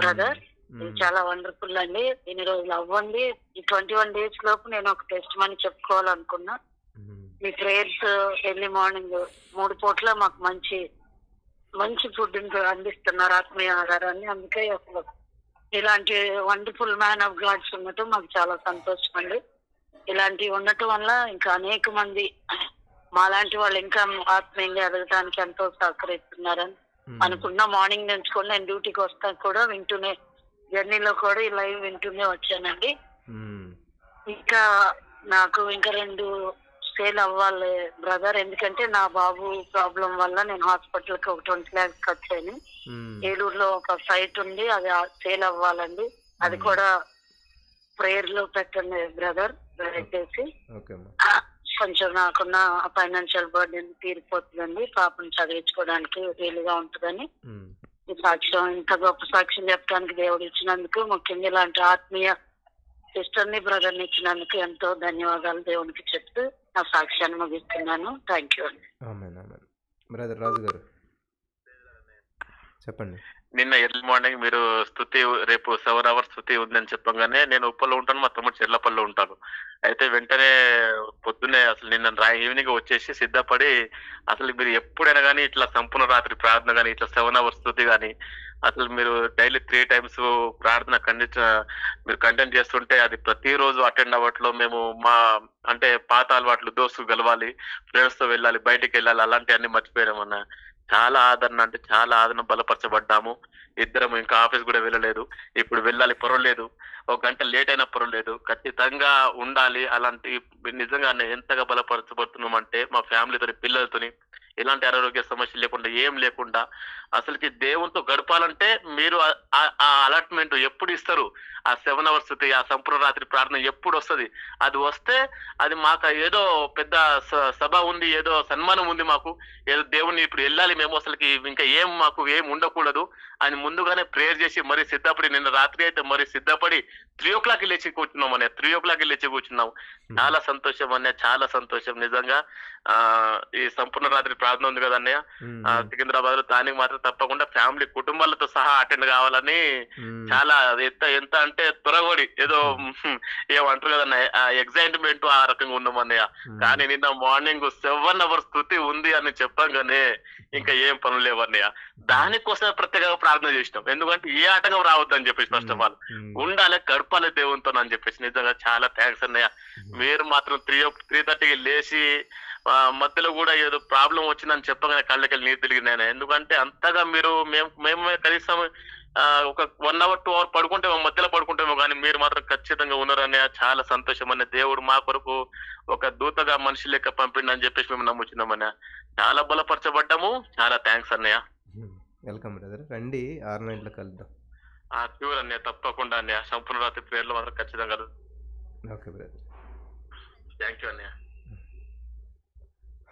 బ్రదర్. ఇది చాలా వండర్ఫుల్ అండి. ఇన్ని రోజులు అవ్వండి. ఈ 21 days లోపు నేను ఒక టెస్ట్ మనీ చెప్పుకోవాలనుకున్నా. మీ ప్రేయర్స్ ఎర్లీ మార్నింగ్ 3 పూట్ల మాకు మంచి ఫుడ్ అందిస్తున్నారు, ఆత్మీయ ఆహారాన్ని. అందుకే అసలు ఇలాంటి వండర్ఫుల్ మ్యాన్ ఆఫ్ గాడ్స్ ఉండటం మాకు చాలా సంతోషం అండి. ఇలాంటివి ఉండటం వల్ల ఇంకా అనేక మంది మాలాంటి వాళ్ళు ఇంకా ఆత్మీయంగా ఎదగడానికి ఎంతో సహకరిస్తున్నారని అనుకున్నా. మార్నింగ్ నుంచి కూడా నేను డ్యూటీకి వస్తా కూడా వింటూనే, జర్నీలో కూడా ఈ లైవ్ వింటూనే వచ్చానండి. ఇంకా నాకు ఇంకా 2 సేల్ అవ్వాలి బ్రదర్. ఎందుకంటే నా బాబు ప్రాబ్లం వల్ల నేను హాస్పిటల్ కి ఒక 20 lakhs ఖర్చు అయ్యి ఏలూరులో ఒక సైట్ ఉంది, అది సేల్ అవ్వాలండి. అది కూడా ప్రేయర్ లో పెట్టండి బ్రదర్. దయచేసి కొంచెం నాకున్న ఫైనాన్షియల్ బర్డెన్ తీరిపోతుందండి. పాపను చదివించుకోవడానికి వీలుగా ఉంటుందని ఈ సాక్ష్యం, ఇంత గొప్ప సాక్ష్యం చెప్పడానికి దేవుడు ఇచ్చినందుకు, ముఖ్యంగా ఇలాంటి ఆత్మీయ సిస్టర్ ని బ్రదర్ ని ఇచ్చినందుకు ఎంతో ధన్యవాదాలు దేవునికి చెప్తూ నా సాక్ష్యాన్ని ముగిస్తున్నాను. థ్యాంక్ యూ అండి. బ్రదర్ రాజు గారు చెప్పండి. నిన్న ఎర్లీ మార్నింగ్ మీరు స్తుతి రేపు 7 hours స్తుతి ఉందని చెప్పగానే నేను ఉప్పల్లో ఉంటాను, మా తమ్ముడు చెర్లపల్లిలో ఉంటాను. అయితే వెంటనే పొద్దున్నే అసలు నిన్న ఈవినింగ్ వచ్చేసి సిద్ధపడి, అసలు మీరు ఎప్పుడైనా కానీ ఇట్లా సంపూర్ణ రాత్రి ప్రార్థన కానీ ఇట్లా 7 hours స్తుతి కానీ అసలు మీరు డైలీ 3 times ప్రార్థన మీరు కంటెంట్ చేస్తుంటే అది ప్రతిరోజు అటెండ్ అవ్వట్లో మేము మా అంటే పాత అలవాట్లు, దోస్తులు కలవాలి, ఫ్రెండ్స్ తో వెళ్ళాలి, బయటికి వెళ్ళాలి, అలాంటివన్నీ మర్చిపోయామన్నా. చాలా ఆదరణ అంటే చాలా ఆదరణ, బలపరచబడ్డాము. ఇద్దరం ఇంకా ఆఫీస్ కూడా వెళ్ళలేదు. ఇప్పుడు వెళ్ళాలి, పర్వాలేదు, 1 గంట లేట్ అయినా పర్వాలేదు, ఖచ్చితంగా ఉండాలి. అలాంటి నిజంగా ఎంతగా బలపరచబడుతున్నాం అంటే మా ఫ్యామిలీతోని, పిల్లలతోని ఎలాంటి అనారోగ్య సమస్యలు లేకుండా, ఏం లేకుండా అసలుకి దేవునితో గడపాలంటే మీరు ఆ అలాట్మెంట్ ఎప్పుడు ఇస్తారు? ఆ 7 hours స్థుతి, ఆ సంపూర్ణ రాత్రి ప్రార్థన ఎప్పుడు వస్తుంది? అది వస్తే అది మాకు ఏదో పెద్ద సభ ఉంది, ఏదో సన్మానం ఉంది, మాకు ఏదో దేవుని ఇప్పుడు వెళ్ళాలి మేము, అసలుకి ఇంకా మాకు ఏం ఉండకూడదు అని ముందుగానే ప్రేయర్ చేసి మరీ సిద్ధపడి, నిన్న రాత్రి అయితే మరీ సిద్ధపడి 3 o'clock లేచి కూర్చున్నాం అన్నయ్య. 3 o'clock లేచి కూర్చున్నాం. చాలా సంతోషం అన్నయ్య, చాలా సంతోషం నిజంగా. ఈ సంపూర్ణ రాత్రి ప్రార్థన ఉంది కదా అన్నయ్య సికింద్రాబాద్ లో, దానికి మాత్రం తప్పకుండా ఫ్యామిలీ కుటుంబాలతో సహా అటెండ్ కావాలని చాలా ఎంత అంటే త్వరగొడి ఏదో ఏమంటారు కదన్నయ్య, ఎగ్జైట్మెంట్ ఆ రకంగా ఉన్నాం అన్నయ్య. కానీ నిన్న మార్నింగ్ 7 hours స్తుతి ఉంది అని చెప్పగానే ఇంకా ఏం పనులు లేవన్నయ్య. దానికోసం ప్రత్యేకంగా ప్రార్థన చేసినాం. ఎందుకంటే ఏ ఆటంకం రావద్దని చెప్పేసి ఫస్ట్ ఆఫ్ ఆల్ ఉండాలి, గడపాలి దేవునితో అని చెప్పేసి. నిజంగా చాలా థ్యాంక్స్ అన్నయ్య. మీరు మాత్రం 3:30కి లేచి మధ్యలో కూడా ఏదో ప్రాబ్లం వచ్చిందని చెప్పగానే కళ్ళకెళ్ళి నీరు తిరిగినాయి. ఎందుకంటే అంతగా మీరు మేము కనీసం ఒక 1 hour 2 hours పడుకుంటామో, మధ్యలో పడుకుంటామో, కానీ మీరు మాత్రం ఖచ్చితంగా ఉన్నారనే చాలా సంతోషం అనే. దేవుడు మా కొరకు ఒక దూతగా మనిషి లెక్క పంపిండని చెప్పేసి మేము నమ్ముచున్నామన్నయ్య. చాలా బలపరచబడ్డాము. చాలా థ్యాంక్స్ అన్నయ్య. Welcome brother. రండి 6 గంటలకు కలుద్దాం. ప్యూర్ అన్నయ్య, తప్పకుండా అన్నయ్య. సంపూర్ణ రాత్రి ప్రేయర్లో మాత్రం ఖచ్చితంగా. ఓకే బ్రదర్, థ్యాంక్ యూ అన్నయ్య.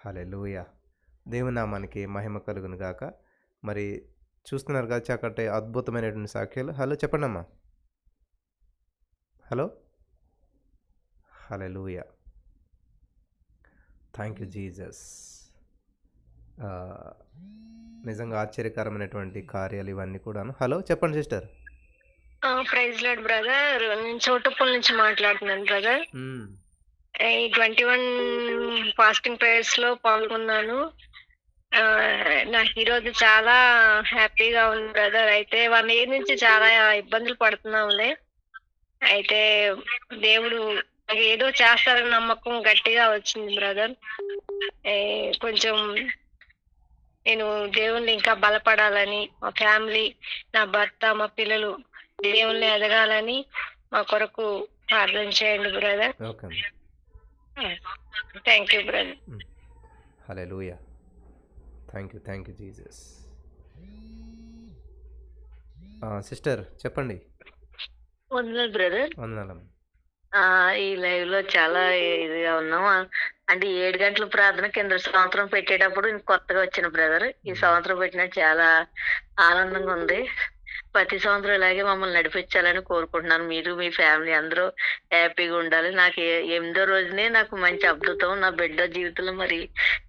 హల్లెలూయా. దేవుని నామానికి మహిమ కలుగును గాక. మరి చూస్తున్నారు కదా చక్కటి అద్భుతమైనటువంటి సాక్ష్యాలు. హలో చెప్పండి అమ్మా. Hello. Hallelujah. Thank you Jesus. నిజంగా ఆశ్చర్యకరమైనటువంటి కార్యాలు ఇవన్నీ కూడాను. హలో చెప్పండి సిస్టర్. ప్రైజ్ లార్డ్ బ్రదర్, నేను చోటుప్పల్ నుంచి మాట్లాడుతున్నాను బ్రదర్. ఈ 21 ఫాస్టింగ్ ప్రేయర్స్ లో పాల్గొన్నాను. నాకు ఈరోజు చాలా హ్యాపీగా ఉంది బ్రదర్. అయితే 1 year నుంచి చాలా ఇబ్బందులు పడుతున్నాంలే. అయితే దేవుడు ఏదో చేస్తారని నమ్మకం గట్టిగా వచ్చింది బ్రదర్. కొంచెం నేను దేవుణ్ణి ఇంకా బలపడాలని, మా ఫ్యామిలీ, నా భర్త, మా పిల్లలు దేవుణ్ణి ఎదగాలని మా కొరకు ప్రార్థన చేయండి brother. Thank you brother. Hallelujah. Thank you Jesus. Sister చెప్పండి. వందనాలు బ్రదర్. వందనాలమ్మ. ఈ లైవ్ లో చాలా ఇదిగా ఉన్నాం. అంటే 7 గంటల ప్రార్థన కింద సంవత్సరం పెట్టేటప్పుడు కొత్తగా వచ్చిన బ్రదర్. ఈ సంవత్సరం పెట్టిన చాలా ఆనందంగా ఉంది. ప్రతి సంవత్సరం ఇలాగే మమ్మల్ని నడిపించాలని కోరుకుంటున్నాను. మీరు మీ ఫ్యామిలీ అందరూ హ్యాపీగా ఉండాలి. నాకు 8వ రోజునే నాకు మంచి అద్భుతం. నా బిడ్డ జీవితంలో మరి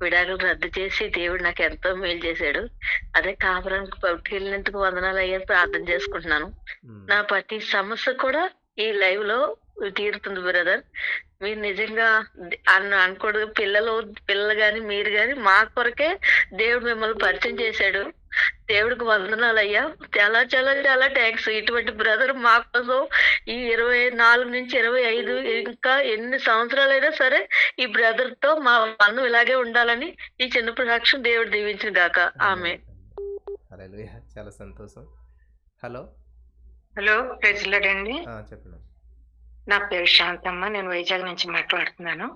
విడాకులు రద్దు చేసి దేవుడు నాకు ఎంతో మేలు చేశాడు. అదే కాపురానికి పట్టుకెళ్ళినందుకు వందనాలు అయ్యా ప్రార్థన చేసుకుంటున్నాను. నా ప్రతి సమస్య కూడా ఈ లైవ్ లో తీరుతుంది బ్రదర్. మీరు నిజంగా అనకూడదు, పిల్లలు గాని మీరు గాని మా కొరకే దేవుడు మిమ్మల్ని పరిచయం చేశాడు. దేవుడికి వందనాలు అయ్యా. చాలా చాలా చాలా థ్యాంక్స్. ఇటువంటి బ్రదర్ మా కోసం ఈ 24 నుంచి 25 ఇంకా ఎన్ని సంవత్సరాలైనా సరే ఈ బ్రదర్ తో మా బంధం ఇలాగే ఉండాలని ఈ చిన్న సాక్ష్యం దేవుడు దీవించిన గాక. ఆమె హల్లెలూయా. చాలా సంతోషం. హలో ప్రైజ్ లార్డ్ అండి. చెప్పండి. నా పేరు శాంతమ్మ, నేను వైజాగ్ నుంచి మాట్లాడుతున్నాను.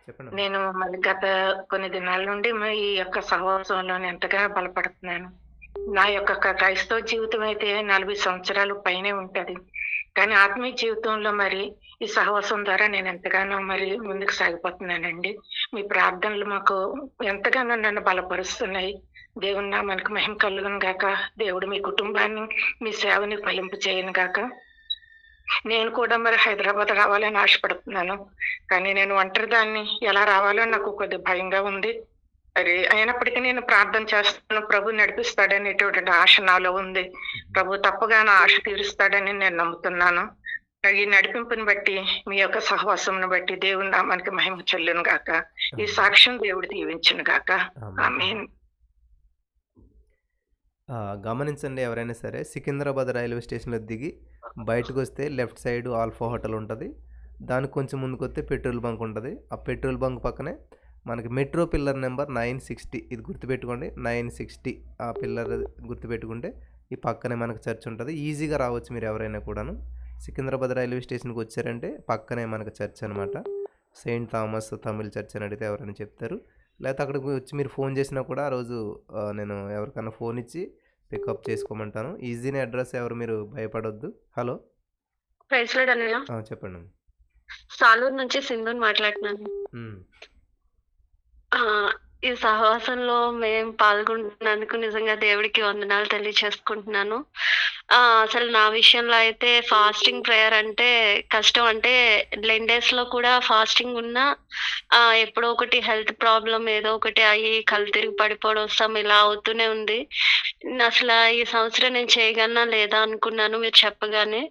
చెప్పండి. నేను మరి గత కొన్ని దినాల నుండి ఈ యొక్క సహవాసంలో ఎంతగా బలపడుతున్నాను. నా యొక్క క్రైస్తవ జీవితం అయితే 40 సంవత్సరాలు పైనే ఉంటది. కానీ ఆత్మీయ జీవితంలో మరి ఈ సహవాసం ద్వారా నేను ఎంతగానో మరి ముందుకు సాగిపోతున్నానండి. మీ ప్రార్థనలు మాకు ఎంతగానో నన్ను బలపరుస్తున్నాయి. దేవుని నామానికి మహిమ కలుగును గాక. దేవుడు మీ కుటుంబాన్ని, మీ సేవని ఫలింపు చేయను గాక. నేను కూడా మరి హైదరాబాద్ రావాలని ఆశపడుతున్నాను. కానీ నేను ఒంటరి దాన్ని ఎలా రావాలో నాకు కొద్దిగా భయంగా ఉంది. మరి అయినప్పటికీ నేను ప్రార్థన చేస్తాను. ప్రభు నడిపిస్తాడనేటువంటి ఆశ నాలో ఉంది. ప్రభు తప్పగా నా ఆశ తీరుస్తాడని నేను నమ్ముతున్నాను. ఈ నడిపింపుని బట్టి, మీ యొక్క సహవాసంను బట్టి దేవుని నామానికి మహిమ చెల్లును గాక. ఈ సాక్ష్యం దేవుడు దీవించును గాక. ఆమేన్. గమనించండి, ఎవరైనా సరే సికింద్రాబాద్ రైల్వే స్టేషన్లో దిగి బయటకు వస్తే లెఫ్ట్ సైడ్ ఆల్ఫా హోటల్ ఉంటుంది. దానికి కొంచెం ముందుకు వస్తే పెట్రోల్ బంక్ ఉంటుంది. ఆ పెట్రోల్ బంక్ పక్కనే మనకి మెట్రో పిల్లర్ నెంబర్ 960, ఇది గుర్తుపెట్టుకోండి. 960 ఆ పిల్లర్ గుర్తుపెట్టుకుంటే ఈ పక్కనే మనకు చర్చ్ ఉంటుంది. ఈజీగా రావచ్చు మీరు ఎవరైనా కూడాను. సికింద్రాబాద్ రైల్వే స్టేషన్కి వచ్చారంటే పక్కనే మనకు చర్చ్ అనమాట. సెయింట్ థామస్ తమిళ్ చర్చ్ అని అడిగితే ఎవరైనా చెప్తారు. లేకపోతే అక్కడికి వచ్చి మీరు ఫోన్ చేసినా కూడా ఆ రోజు నేను ఎవరికైనా ఫోన్ ఇచ్చి పికప్ చేసుకోమంటాను. ఈజీనే అడ్రస్, ఎవరు మీరు భయపడొద్దు. హలో ప్రైజ్ లార్డ్ అన్నయ్య. చెప్పండి. సాలూరు నుంచి సింధుని మాట్లాడుతున్నాను. ఈ సహవాసంలో మేము పాల్గొంటున్నందుకు నిజంగా దేవుడికి వందనాలు తెలియచేసుకుంటున్నాను. అసలు నా విషయంలో అయితే ఫాస్టింగ్ ప్రేయర్ అంటే కష్టం. అంటే 11 days లో కూడా ఫాస్టింగ్ ఉన్నా ఎప్పుడో ఒకటి హెల్త్ ప్రాబ్లం ఏదో ఒకటి అయ్యి కళ్ళు తిరిగి పడిపోవడం వస్తాం, ఇలా అవుతూనే ఉంది. అసలు ఈ సంవత్సరం నేను చేయగలనా లేదా అనుకున్నాను మీరు చెప్పగానే.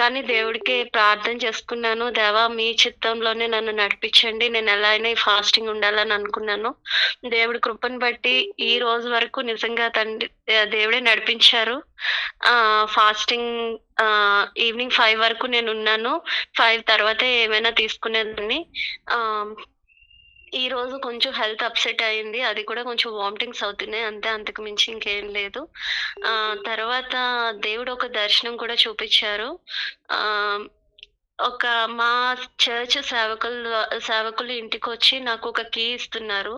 కానీ దేవుడికి ప్రార్థన చేసుకున్నాను. దేవా మీ చిత్తంలోనే నన్ను నడిపించండి, నేను ఎలా అయినా ఈ ఫాస్టింగ్ ఉండాలని అనుకున్నాను. దేవుడి కృపను బట్టి ఈ రోజు వరకు నిజంగా దేవుడే నడిపించారు. ఫాస్టింగ్ ఈవినింగ్ 5 వరకు నేను ఉన్నాను. 5 తర్వాత ఏమైనా తీసుకునేదాన్ని. ఈ రోజు కొంచెం హెల్త్ అప్సెట్ అయింది. అది కూడా కొంచెం వామిటింగ్స్ అవుతున్నాయి అంతే, అంతకు మించి ఇంకేం లేదు. తర్వాత దేవుడు ఒక దర్శనం కూడా చూపించారు. ఒక మా చర్చ్ సేవకులు ఇంటికి వచ్చి నాకు ఒక కీ ఇస్తున్నారు.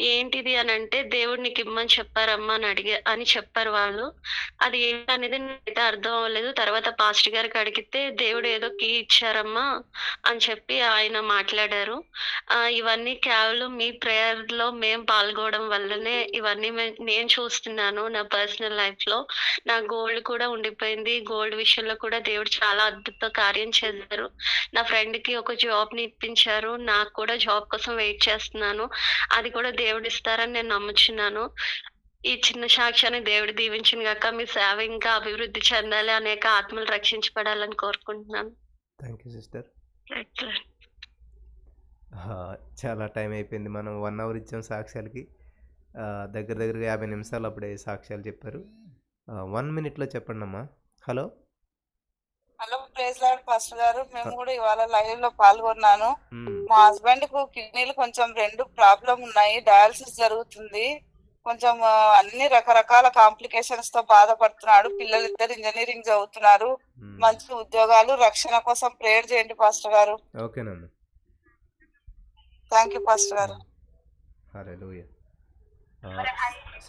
ఏంటిది అని అంటే, దేవుడు నీకు ఇమ్మని చెప్పారమ్మా అని చెప్పారు వాళ్ళు. అది ఏంటనేది నాకైతే అర్థం అవ్వలేదు. తర్వాత పాస్టర్ గారికి అడిగితే దేవుడు ఏదో కీ ఇచ్చారమ్మా అని చెప్పి ఆయన మాట్లాడారు. ఇవన్నీ కేవలం మీ ప్రేయర్ లో మేము పాల్గొనడం వల్లనే ఇవన్నీ నేను చూస్తున్నాను. నా పర్సనల్ లైఫ్ లో నా గోల్డ్ కూడా ఉండిపోయింది. గోల్డ్ విషయంలో కూడా దేవుడు చాలా అద్భుత కార్యం చేశారు. నా ఫ్రెండ్ కి ఒక జాబ్ ని ఇప్పించారు. నాకు కూడా జాబ్ కోసం వెయిట్ చేస్తున్నాను. అది కూడా దేవుడు ఇస్తారని నేను నమ్ముచున్నాను. ఈ చిన్న సాక్ష్యాన్ని దేవుడు దీవించిన గాక. మీ సేవ ఇంకా అభివృద్ధి చెందాలి, అనేక ఆత్మలు రక్షించబడాలని కోరుకుంటున్నాను. Thank you sister. చాలా టైం అయిపోయింది. మనం 1 hour ఇచ్చాం సాక్ష్యాలకి. దగ్గరగా 50 నిమిషాలు అప్పుడే సాక్ష్యాలు చెప్పారు. 1 minute చెప్పండి అమ్మా. హలో ప్రైజ్ లార్డ్ పాస్టర్ గారు. మేము కూడా ఇవాళ లైవ్ లో పాల్గొన్నాను. మా హస్బెండ్ కు కిడ్నీలు కొంచెం 2 ప్రాబ్లం ఉన్నాయి. డయాలసిస్ జరుగుతుంది. కొంచెం అన్ని రకరకాల కాంప్లికేషన్స్ తో బాధపడుతున్నాడు. పిల్లలిద్దరు ఇంజనీరింగ్ చదువుతున్నారు. మంచి ఉద్యోగాలు, రక్షణ కోసం ప్రేయర్ చేయండి పాస్టర్ గారు. ఓకేనండి. థ్యాంక్ యూ పాస్టర్ గారు. హల్లెలూయా.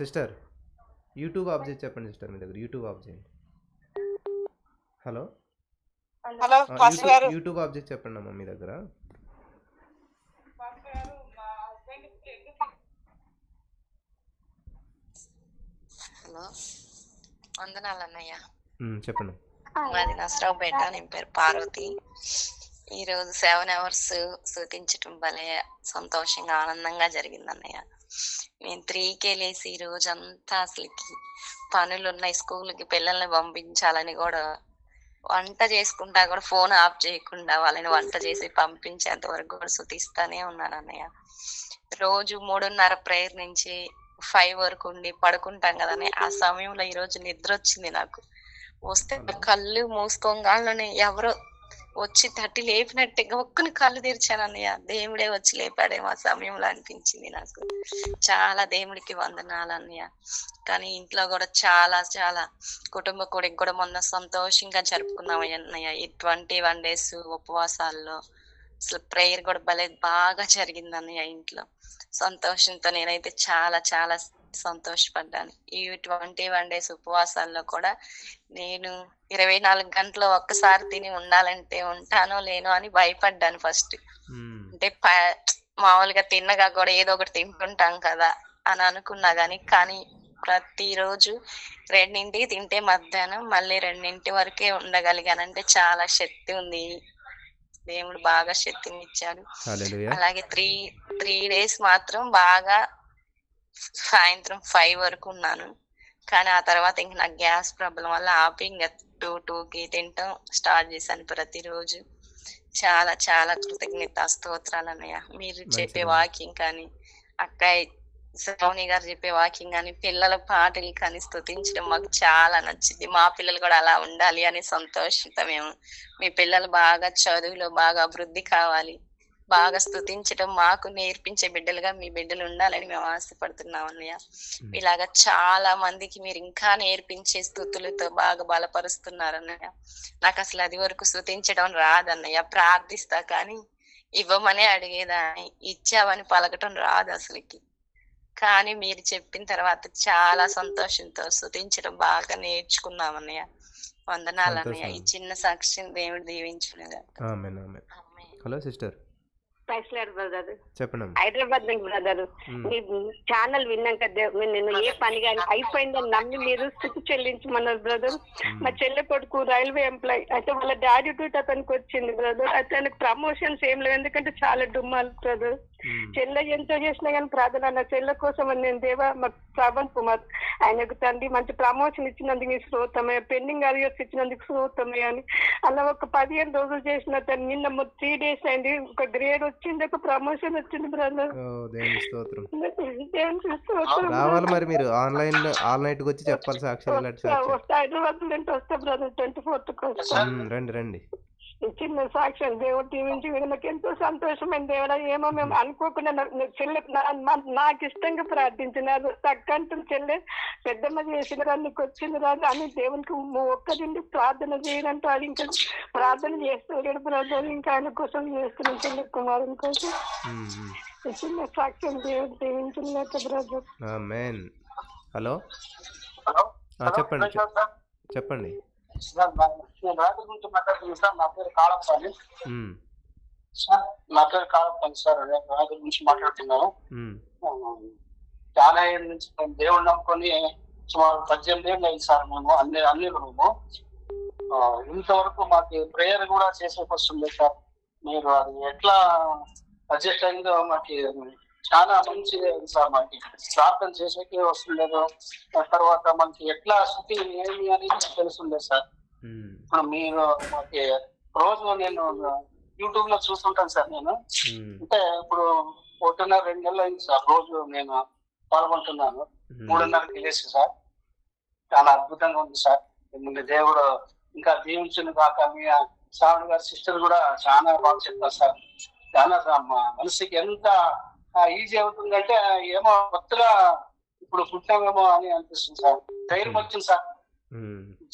సిస్టర్ యూట్యూబ్ ఆఫ్ చేసి చెప్పండి సిస్టర్, మీ దగ్గర యూట్యూబ్ ఆఫ్ చేయండి. హలో పాస్టర్ గారు, యూట్యూబ్ ఆఫ్ చేసి చెప్పండి అమ్మా మీ దగ్గర. హలో వందనాలు అన్నయ్య. చెప్పండి. మాది నసరావుపేట. నేను పేరు పార్వతి. ఈ రోజు 7 అవర్స్ స్తుతించటం భలే సంతోషంగా ఆనందంగా జరిగింది అన్నయ్య. నేను 3కే లేసి ఈ రోజంతా అసలుకి పనులున్నాయి, స్కూల్కి పిల్లల్ని పంపించాలని కూడా వంట చేసుకుంటా కూడా ఫోన్ ఆఫ్ చేయకుండా వాళ్ళని వంట చేసి పంపించేంత వరకు కూడా స్తుతిస్తానే ఉన్నాను అన్నయ్య. రోజు 3:30 ప్రేయర్ నుంచి 5 వరకు ఉండి పడుకుంటాం కదనే, ఆ సమయంలో ఈ రోజు నిద్ర వచ్చింది నాకు. వస్తే కళ్ళు మూసుకోగానే ఎవరో వచ్చి తట్టి లేపినట్టుగా ఒక్కని కళ్ళు తెరిచాను అన్నయ్య. దేవుడే వచ్చి లేపాడేమో ఆ సమయంలో అనిపించింది నాకు. చాలా దేవుడికి వందనాలు అన్నయ్య. కానీ ఇంట్లో కూడా చాలా చాలా కుటుంబ కూడికి కూడా మొన్న సంతోషంగా జరుపుకున్నాం అన్నయ్య. ఈ 21 days ఉపవాసాల్లో అసలు ప్రేయర్ కూడా భలే బాగా జరిగింది అన్నయ్య. ఇంట్లో సంతోషంతో నేనైతే చాలా చాలా సంతోషపడ్డాను. ఈ 21 days ఉపవాసాల్లో కూడా నేను 24 గంటలు ఒక్కసారి తిని ఉండాలంటే ఉంటానో లేనో అని భయపడ్డాను ఫస్ట్. అంటే మామూలుగా తిన్నగా కూడా ఏదో ఒకటి తింటుంటాం కదా అని అనుకున్నా కానీ ప్రతిరోజు 2ంటికి తింటే మధ్యాహ్నం మళ్ళీ 2 వరకే ఉండగలిగానంటే చాలా శక్తి ఉంది. దేవుడు బాగా శక్తిని ఇచ్చాడు. అలాగే 3 days మాత్రం బాగా సాయంత్రం 5 వరకు ఉన్నాను. కానీ ఆ తర్వాత ఇంక నాకు గ్యాస్ ప్రాబ్లం వల్ల ఆపి ఇంకా 2కి తింటాం స్టార్ట్ చేశాను ప్రతిరోజు. చాలా చాలా కృతజ్ఞత స్తోత్రాలు అన్నయ్య. మీరు చెప్పే వాకింగ్ కానీ, అక్కయ్య శ్రావణి గారు చెప్పే వాకింగ్ కానీ, పిల్లల పాటలు కానీ స్తుతించడం మాకు చాలా నచ్చింది. మా పిల్లలు కూడా అలా ఉండాలి అని సంతోషంతో మేము, మీ పిల్లలు బాగా చదువులో బాగా అభివృద్ధి కావాలి, బాగా స్తుతించడం మాకు నేర్పించే బిడ్డలుగా మీ బిడ్డలు ఉండాలని మేము ఆశపడుతున్నాం అన్నయ్య. ఇలాగా చాలా మందికి మీరు ఇంకా నేర్పించే స్తుతులతో బాగా బలపరుస్తున్నారు అన్నయ్య. నాకు అసలు అది వరకు స్తుతించడం రాదన్నయ్య. ప్రార్థిస్తా కానీ ఇవ్వమనే అడిగేదాన్ని, ఇచ్చావని పలకటం రాదు అసలుకి. కానీ మీరు చెప్పిన తర్వాత చాలా సంతోషంతో స్తుతించడం బాగా నేర్చుకున్నాం అన్నయ్య. వందనాలు అన్నయ్య. ఈ చిన్న సాక్ష్యం దేవుడు దీవించునుగా. హలో సిస్టర్, బ్రదర్ చెప్పండి. హైదరాబాద్ నుంచి బ్రదర్, మీ ఛానల్ విన్నాక నేను ఏ పని కానీ అయిపోయిందని నమ్మి మీరు స్థితి చెల్లించమన్నారు బ్రదర్. మా చెల్లె కొడుకు రైల్వే ఎంప్లాయ్ అయితే వాళ్ళ డాడీ డ్యూటీ అతనికి వచ్చింది బ్రదర్. అయితే ఆయనకు ప్రమోషన్స్ ఏం లేవు, ఎందుకంటే చాలా డుమ్మాలి బ్రదర్. చెల్లె ఎంతో చేసినా కానీ ప్రార్థన నా చెల్లె కోసం అని నేను దేవా మా శ్రావణ్ కుమార్ ఆయనకు తండ్రి మంచి ప్రమోషన్ ఇచ్చినందుకు శ్రోతమే, పెండింగ్ అరియర్స్ ఇచ్చినందుకు శ్రోతమే అని అలా ఒక 15 రోజులు చేసిన తను నిన్న 3 days అయింది. ఒక గ్రేడ్ వచ్చింది, ఒక ప్రమోషన్ వచ్చింది బ్రదర్. రావాలి మరి మీరు ఆల్ నైట్ వచ్చి చెప్పాలి సాక్ష్యాలు. హైదరాబాద్ నుండి వస్తా బ్రదర్ 24th రండి. చిన్న సాక్ష్యం దేవుడు దీవించి నాకు ఎంతో సంతోషమైన దేవుడా. ఏమో మేము అనుకోకుండా చెల్లె నాకు ఇష్టంగా ప్రార్థించినారు. తగ్గంటూ చెల్లె పెద్దమ్మ చేసిన రాదు, నీకు వచ్చింది రాదు అని దేవునికి ఒక్కదిండి ప్రార్థన చేయడంటూ అది ఇంకా ప్రార్థన చేస్తున్నాడు బ్రదర్. ఇంకా ఆయన కోసం చేస్తున్నాం చెల్లె కుమారుని కోసం. చిన్న సాక్ష్యం దేవుడు దీవించిన బ్రదర్. హలో చెప్పండి. నేను రాత్రి నుంచి మాట్లాడుతున్నాను సార్. నా పేరు కాళప్పని సార్. నా పేరు కాళప్పని సార్. రాత్రి నుంచి మాట్లాడుతున్నాను. చాలా ఏళ్ళ నుంచి మేము దేవుడు నమ్ముకొని సుమారు 18 ఏళ్ళు అయింది సార్. మేము అన్ని మేము ఇంతవరకు మాకు ప్రేయర్ కూడా చేసేకి వస్తుంది సార్. మీరు అది ఎట్లా అడ్జస్ట్ అయిందో మాకు చాలా మంచిది సార్. మాకు ప్రార్థన చేసేకి వస్తుండేదో, తర్వాత మనకి ఎట్లా స్థితి ఏమి అనేది తెలుస్తుండే సార్. ఇప్పుడు మీరు మాకు రోజు నేను యూట్యూబ్ లో చూస్తుంటాను సార్. నేను అంటే ఇప్పుడు 1.5-2 నెలలు అయింది సార్. రోజు నేను పాల్గొంటున్నాను. 3:30కి లేచి సార్. చాలా అద్భుతంగా ఉంది సార్. ముందు దేవుడు ఇంకా దీవించును కాక. మీ శ్రావణి గారి సిస్టర్ కూడా చాలా బాగా చెప్తారు సార్. చాలా మా మనసుకి ఎంత ఈజీ అవుతుందంటే ఏమో కొత్తగా ఇప్పుడు పుట్టామేమో అని అనిపిస్తుంది సార్. ధైర్యం వచ్చింది సార్,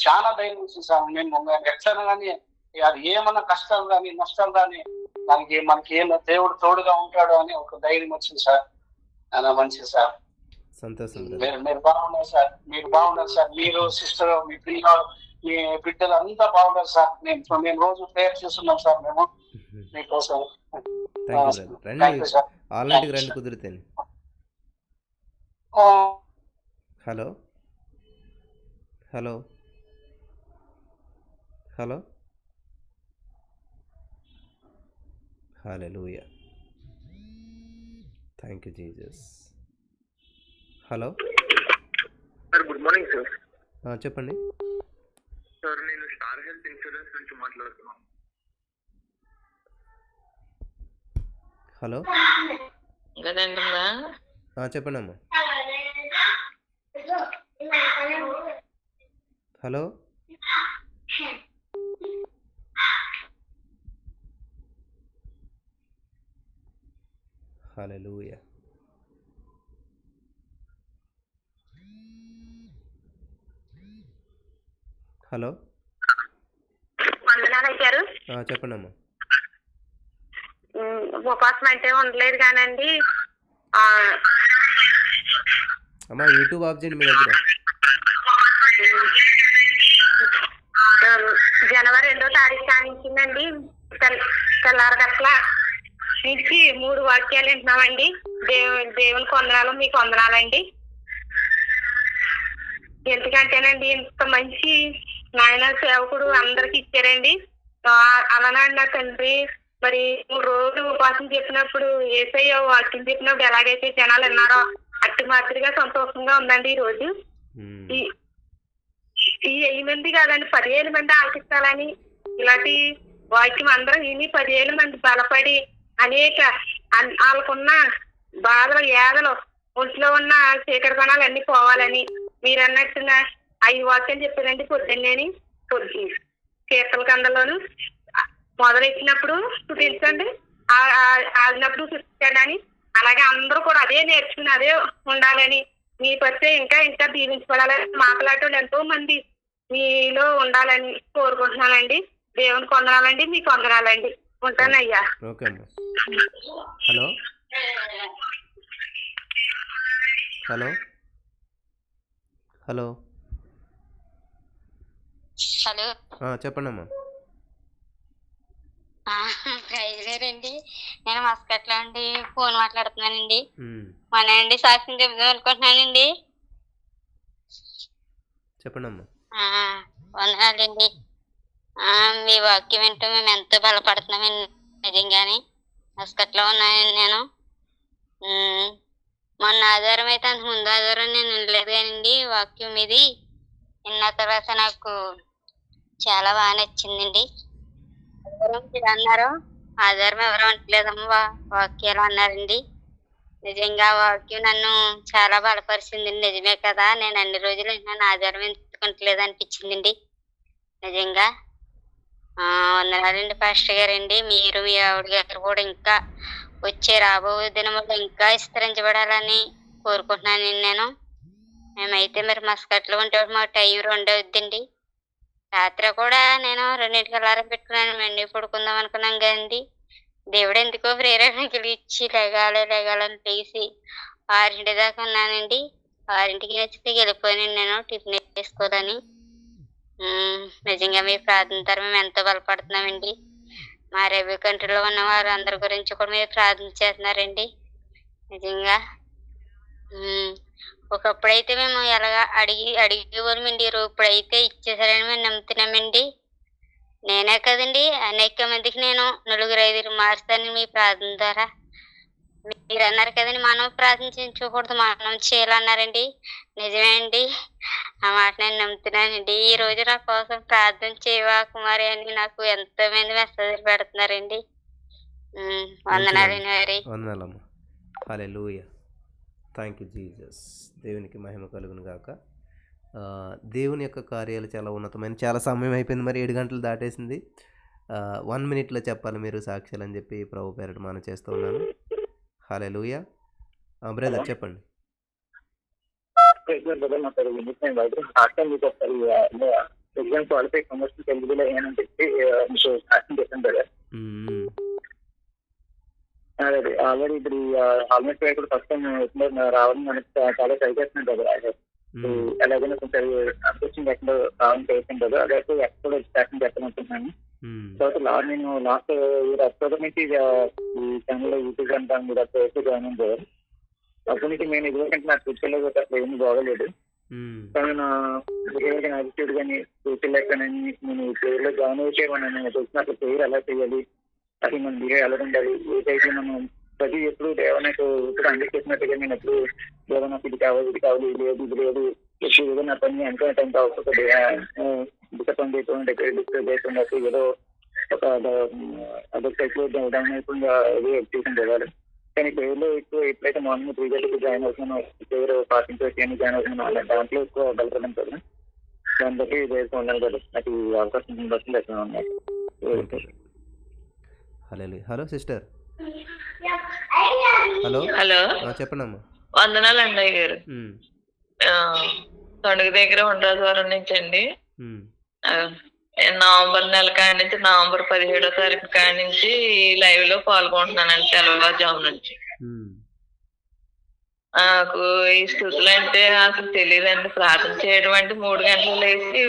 చాలా ధైర్యం వచ్చింది సార్. మేము ఎట్లా కానీ అది ఏమన్నా కష్టాలు కానీ నష్టాలు కానీ మనకి ఏమో దేవుడు తోడుగా ఉంటాడు అని ఒక ధైర్యం వచ్చింది సార్. చాలా మంచిది సార్. సంతోషం. మీరు బాగున్నారు సార్. మీరు బాగున్నారు సార్. మీరు సిస్టర్, మీ పిల్లలు, మీ బిడ్డలు అంతా బాగున్నారు సార్. మేము రోజు ప్రేయర్ చేస్తున్నాం సార్. మేము మీకోసం. రండి కుదిరితే. Hello hello hello hallelujah. Thank you Jesus. Hello sir good morning sir. చెప్పండి. సార్ నేను స్టార్ హెల్త్ ఇన్సూరెన్స్ నుంచి మాట్లాడుతున్నాను. హలో చెప్పండి అమ్మా. హలో హల్లెలూయా. హలో వందనాలు అయ్యారు. చెప్పండి అమ్మా. ఉపవాసం అంటే ఉండలేదు కానండి. అమ్మా యూట్యూబ్ ఆఫ్ చేయండి మీ దగ్గర. జనవరి 2వ తారీఖు కానించిందండి. తెల్లారగట్ల నుంచి 3 వాక్యాలు వింటున్నామండి. దేవునికి వందనాలు, మీకు వందనాలండి. ఎందుకంటేనండి ఇంత మంచి నాయన సేవకుడు అందరికి ఇచ్చారండి. అలానే నా తండ్రి మరి 3 రోజులు ఉపవాసం చెప్పినప్పుడు యేసయ్య వాక్యం చెప్పినప్పుడు ఎలాగైతే జనాలు విన్నారో అట్టి మాదిరిగా సంతోషంగా ఉందండి. ఈ రోజు ఈ 1000 మంది కాదండి 10,000 మంది ఆలకిస్తాలని ఇలాంటి వాక్యం అందరం విని 10,000 మంది బలపడి అనేక వాళ్ళకున్న బాధలు ఏదలు ఒంట్లో ఉన్న చీకటి కొనాలు అన్ని పోవాలని మీరు అన్నట్టుగా 5 వాక్యాలు చెప్పారండి. పొద్దున్నేని కీర్తన కందలోను మొదలెట్టినప్పుడు చూపించండి, ఆడినప్పుడు చూపించండి. అలాగే అందరూ కూడా అదే నేర్చుకుని అదే ఉండాలని మీ పరిచయం ఇంకా ఇంకా దీవించబడాలని మాట్లాడేటోళ్ళు ఎంతో మంది మీలో ఉండాలని కోరుకుంటున్నానండి. దేవునికి వందనాలండి, మీకు వందనాలండి. ఉంటానయ్యా. ఓకే అమ్మా. హలో హలో హలో హలో చెప్పండి అమ్మా. ప్రైజ్లేరండి. నేను మస్కట్లో అండి ఫోన్ మాట్లాడుతున్నానండి. మనండి సాక్ష్యం చెప్దాం అనుకుంటున్నానండి. చెప్పండి అమ్మా. వందనాలండి. మీ వాక్యం వింటూ మేము ఎంతో బలపడుతున్నామండి. నిజంగానే మస్కట్లో ఉన్నానండి నేను. మొన్న ఆధారం అయితే అంత ముందు ఆధారం నేను వినలేదు కానండి. వాక్యం ఇది విన్న తర్వాత నాకు చాలా బాగా నచ్చిందండి. మీరు అన్నారు ఆధారం ఎవరు అంటలేదమ్మా, వాక్యాలు అన్నారండి. నిజంగా వాక్యం నన్ను చాలా బలపరిచిందండి. నిజమే కదా, నేను అన్ని రోజులు నన్ను ఆధారం ఎందుకుంటలేదు అనిపించిందండి. నిజంగా వందనాలండి పాస్టర్ గారండి. మీరు మీ ఆవిడ గారు కూడా ఇంకా వచ్చే రాబోయే దినములో ఇంకా విస్తరించబడాలని కోరుకుంటున్నానండి నేను. మేమైతే మరి మస్కట్లో ఉంటే మా టైం 2 అవుద్దండి. రాత్రి కూడా నేను 2ంటికి అలారం పెట్టుకున్నానండి, పడుకుందాం అనుకున్నాం కదండి. దేవుడు ఎందుకో ప్రేరణ ఇచ్చి లెగాలని లేచి 6 దాకా ఉన్నానండి. 6ంటికి నచ్చితే వెళ్ళిపోయానండి నేను టిఫిన్ వేసుకోవాలని. నిజంగా మీ ప్రార్థన ద్వారా మేము ఎంతో బలపడుతున్నామండి. మా అరేబియా కంట్రీలో ఉన్న వారు అందరి గురించి కూడా మీరు ప్రార్థన చేస్తున్నారండి. నిజంగా ఒకప్పుడైతే మేము ఎలాగా అడిగేవాళ్ళమండి. ఇప్పుడైతే ఇచ్చేసారని మేము నమ్ముతున్నామండి. నేనే కదండి అనేక మందికి నేను 4-5 మారుస్తానని మీ ప్రార్థన ద్వారా. మీరు అన్నారు కదండి మనం ప్రార్థించకూడదు, మనం చేయాలన్నారండి. నిజమే అండి, ఆ మాట నేను నమ్ముతున్నానండి. ఈ రోజు నా కోసం ప్రార్థన చేయవా కుమారి అని నాకు ఎంతో మంది మెసేజ్ పెడుతున్నారండి. వందనాలండి మరి. వందనాలమ్మా. హల్లెలూయా. Thank you Jesus. దేవునికి మహిమ కలుగును గాక. దేవుని యొక్క కార్యాలు చాలా ఉన్నతమైన. చాలా సమయం అయిపోయింది, మరి 7 గంటలు దాటేసింది. 1 మినిట్లో చెప్పాలి మీరు సాక్ష్యాలు అని చెప్పి ప్రభు పేరట మనం చేస్తూ ఉన్నాను. హల్లెలూయా. బ్రదర్ చెప్పండి. ఎగ్జామ్ క్వాలిఫై కమర్షియల్ తెలుగులో ఏమని చెప్పి మీకు సాక్ష్యం చెప్పాను బ్రదర్. అదే ఆల్రెడీ ఇప్పుడు ఆల్మోస్ట్ కూడా ఫస్ట్ టైం రావడం మనకి చాలా ట్రై చేస్తున్నాను కదా. ఎలాగైనా కొంచెం అనిపించింది ఎక్కడ రావడం చేసాను కదా. అదైతే ఎక్కడ స్టార్టింగ్ చెప్పనుకుంటున్నాను. తర్వాత నేను లాస్ట్ ఇయర్ అక్టోబర్ నుంచి ఈ ఛానల్లో యూట్యూబ్ అంటాను మీరు అక్కడ జాయిన్ అయ్యారు. అప్పటి నుంచి నేను ఇదివరకంటే నాకు స్పిరిచువల్గా అట్లా ఏమీ బాగోలేదు. కానీ నా బిహేవియర్ యాటిట్యూడ్ కానీ సోషల్ లైఫ్ కానీ నేను ప్రేయర్లో జాయిన్ అయితే మనం తెలిసినట్లు ప్రేయర్ ఎలా చేయాలి, అది మన బిహేవ్ ఎలా ఉండాలి, ఏదైతే మనం ప్రతి ఎప్పుడు దేవనకు ఇప్పుడు అందరికి చెప్పినట్టుగా నేను ఎప్పుడు దేవనకు ఇది కావాలి ఇది కావాలి ఇది లేదు ఇది లేదు ఎప్పుడు ఏదో నా పని అనుకునే టైం డిసప్పాయింట్ అయిపోయింది డిస్టర్బ్ అయిపోయింది ఏదో ఒక అదొక టైప్లో డౌన్ అయిపోయింది ఏదో ఎక్స్ప్రెషన్ చేయాలి. కానీ ప్రేయర్లో ఎక్కువ ఎప్పుడైతే మార్నింగ్ 3:30 జాయిన్ అవుతున్నానో ప్రేయర్ పార్కింగ్ చేసి జాయిన్ అవుతున్నాను దాంట్లో ఎక్కువ బలపడడం కదా, దాన్ని బట్టి చేస్తూ ఉన్నాను కదా, నాకు ఈ అవకాశం బట్టి లెక్క ఉన్నాయి. Hello sister. హలో హలో చెప్పండి అమ్మా. వందనాలు అండి అయ్య గారు. తొడుగు దగ్గర ఉండరాజవరం నుంచి అండి. నవంబర్ నెల కాడి నుంచి నవంబర్ 17వ తారీఖు కాడి నుంచి లైవ్ లో పాల్గొంటున్నానండి తెల్లవారుజాము నుంచి. నాకు ఈ స్థుతులు అంటే అసలు తెలియదండి. ప్రార్థన చేయడం అంటే 3 గంటలు లేచి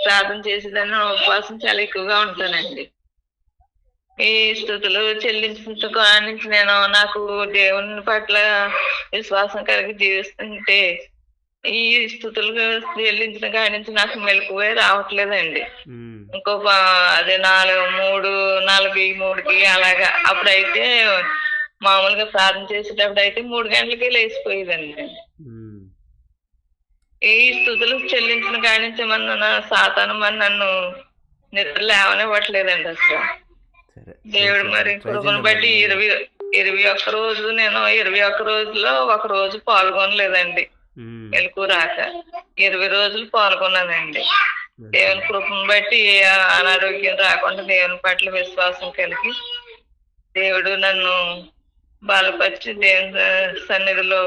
ప్రార్థన చేసేదాన్ని, ఉపవాసం చాలా ఎక్కువగా ఉంటానండి. ఈ స్థుతులు చెల్లించిన కాడి నుంచి నేను నాకు దేవుని పట్ల విశ్వాసం కలిగి జీవిస్తుంటే ఈ స్థుతులు చెల్లించిన కాడి నుంచి నాకు మెలకువే రావట్లేదండి. ఇంకో అదే 3:43కి అలాగా అప్పుడైతే మామూలుగా ప్రార్థన చేసేటప్పుడు అయితే 3 గంటలకి లేచిపోయేదండి. ఈ స్థుతులు చెల్లించిన కాడి నుంచి మన సాతాను మరి నన్ను నిద్ర లేవనివ్వట్లేదండి అసలు. దేవుడు మరి కృపను బట్టి 21 రోజు నేను 21 రోజులో 1 రోజు పాల్గొనలేదండి మెలకు రాక. 20 రోజులు పాల్గొన్నానండి. దేవుని కృపను బట్టి అనారోగ్యం రాకుండా దేవుని పట్ల విశ్వాసం కలిగి దేవుడు నన్ను బలపరిచి దేవుని సన్నిధిలో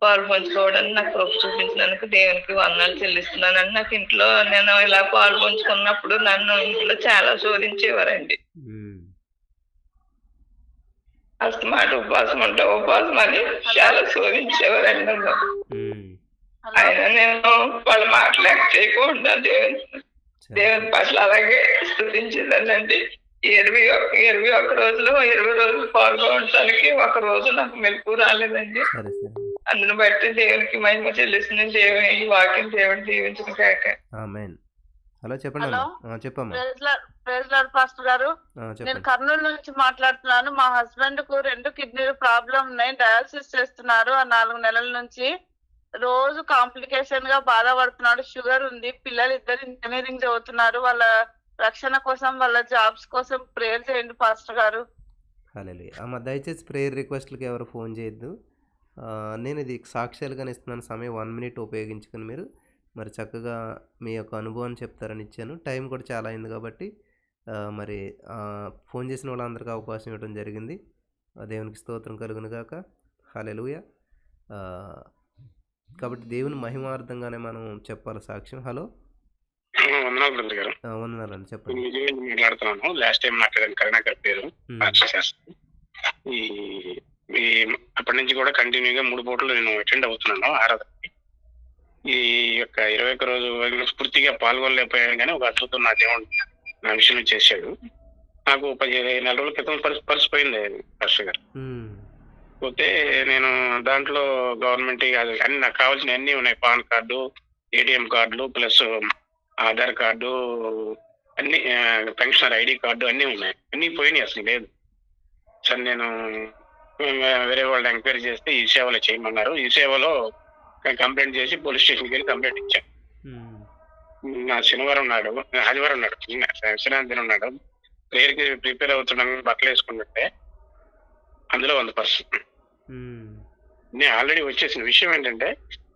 పాలు పంచుకోవడానికి నాకు కృప చూపించినందుకు దేవునికి వందనాలు చెల్లిస్తున్నానండి. నాకు ఇంట్లో నేను ఇలా పాలు పంచుకున్నప్పుడు నన్ను ఇంట్లో చాలా శోధించేవారండి. అస్తమాట ఉపవాసం అంటే ఉపవాసం అని చాలా శోధించేవారండి నన్ను. ఆయన నేను వాళ్ళ మాటలేక చేయకుండా దేవుని పట్ల అలాగే స్థుతించేదానండి. 21 రోజులు 20 రోజులు పాల్గొనడానికి 1 రోజు నాకు మెలకు రాలేదండి. అందుని బట్టి దేవునికి మహిమ చెల్లిస్తుంది. దేవుని ఈ వాక్యం దేవుడు దీవించిన కాక. హలో చెప్పండి. చెప్పమ్మా. ప్రైజ్ లార్డ్ పాస్టర్ గారు, నేను కర్నూలు నుంచి మాట్లాడుతున్నాను. మా హస్బెండ్ కు 2 కిడ్నీలు ప్రాబ్లం ఉన్నాయి, డయాలసిస్ చేస్తున్నారు. ఆ 4 నెలల నుంచి రోజు కాంప్లికేషన్ గా బాధపడుతున్నాడు. షుగర్ ఉంది. పిల్లలు 2 ఇంజనీరింగ్ చదువుతున్నారు. వాళ్ళ రక్షణ కోసం వాళ్ళ జాబ్స్ కోసం ప్రేయర్ చేయండి పాస్టర్ గారు. అమ్మ దయచేసి ప్రేయర్ రిక్వెస్ట్లకి ఎవరు ఫోన్ చేయొద్దు. నేను ఇది సాక్ష్యాలుగానే ఇస్తున్నాను. సమయం 1 మినిట్ ఉపయోగించుకుని మీరు మరి చక్కగా మీ యొక్క అనుభవాన్ని చెప్తారని ఇచ్చాను. టైం కూడా చాలా అయింది కాబట్టి మరి ఫోన్ చేసిన వాళ్ళందరికీ అవకాశం ఇవ్వడం జరిగింది. దేవునికి స్తోత్రం కలుగును గాక. హల్లెలూయా. కాబట్టి దేవుని మహిమార్థంగానే మనం చెప్పాలి సాక్ష్యం. హలో వందనాలండి చెప్పండి. మాట్లాడుతున్నాను. లాస్ట్ టైం మాట్లాడాను కరుణాకర్ పేరు. అప్పటి నుంచి కూడా కంటిన్యూగా 3 పూటలు నేను అటెండ్ అవుతున్నాను ఆరాధనకి. ఈ యొక్క 21 రోజు పూర్తిగా పాల్గొనలేకపోయాను, కానీ ఒక అద్భుతం నా దేవుడు నా విషయంలో చేశాడు. నాకు 15 నెలల క్రితం పరిచిపోయింది పాస్టర్ గారు. పోతే నేను దాంట్లో గవర్నమెంట్ అన్ని నాకు కావాల్సిన అన్ని ఉన్నాయి. పాన్ కార్డు, ఏటీఎం కార్డులు, ప్లస్ ఆధార్ కార్డు, అన్ని పెన్షనర్ ఐడి కార్డు అన్నీ ఉన్నాయి. అన్నీ పోయినాయి, అసలు లేదు. సరే నేను వేరే వాళ్ళు ఎంక్వైరీ చేస్తే ఈ సేవలో చేయమన్నారు. ఈ సేవలో కంప్లైంట్ చేసి పోలీస్ స్టేషన్కి వెళ్ళి కంప్లైంట్ ఇచ్చాను. నా శనివారం నాడు, ఆదివారం నాడు, విశ్రాంతి ఉన్నాడు, ప్రేయర్కి ప్రిపేర్ అవుతున్నాను, బట్టలు వేసుకుంటుంటే అందులో 100%. నేను ఆల్రెడీ వచ్చేసిన విషయం ఏంటంటే,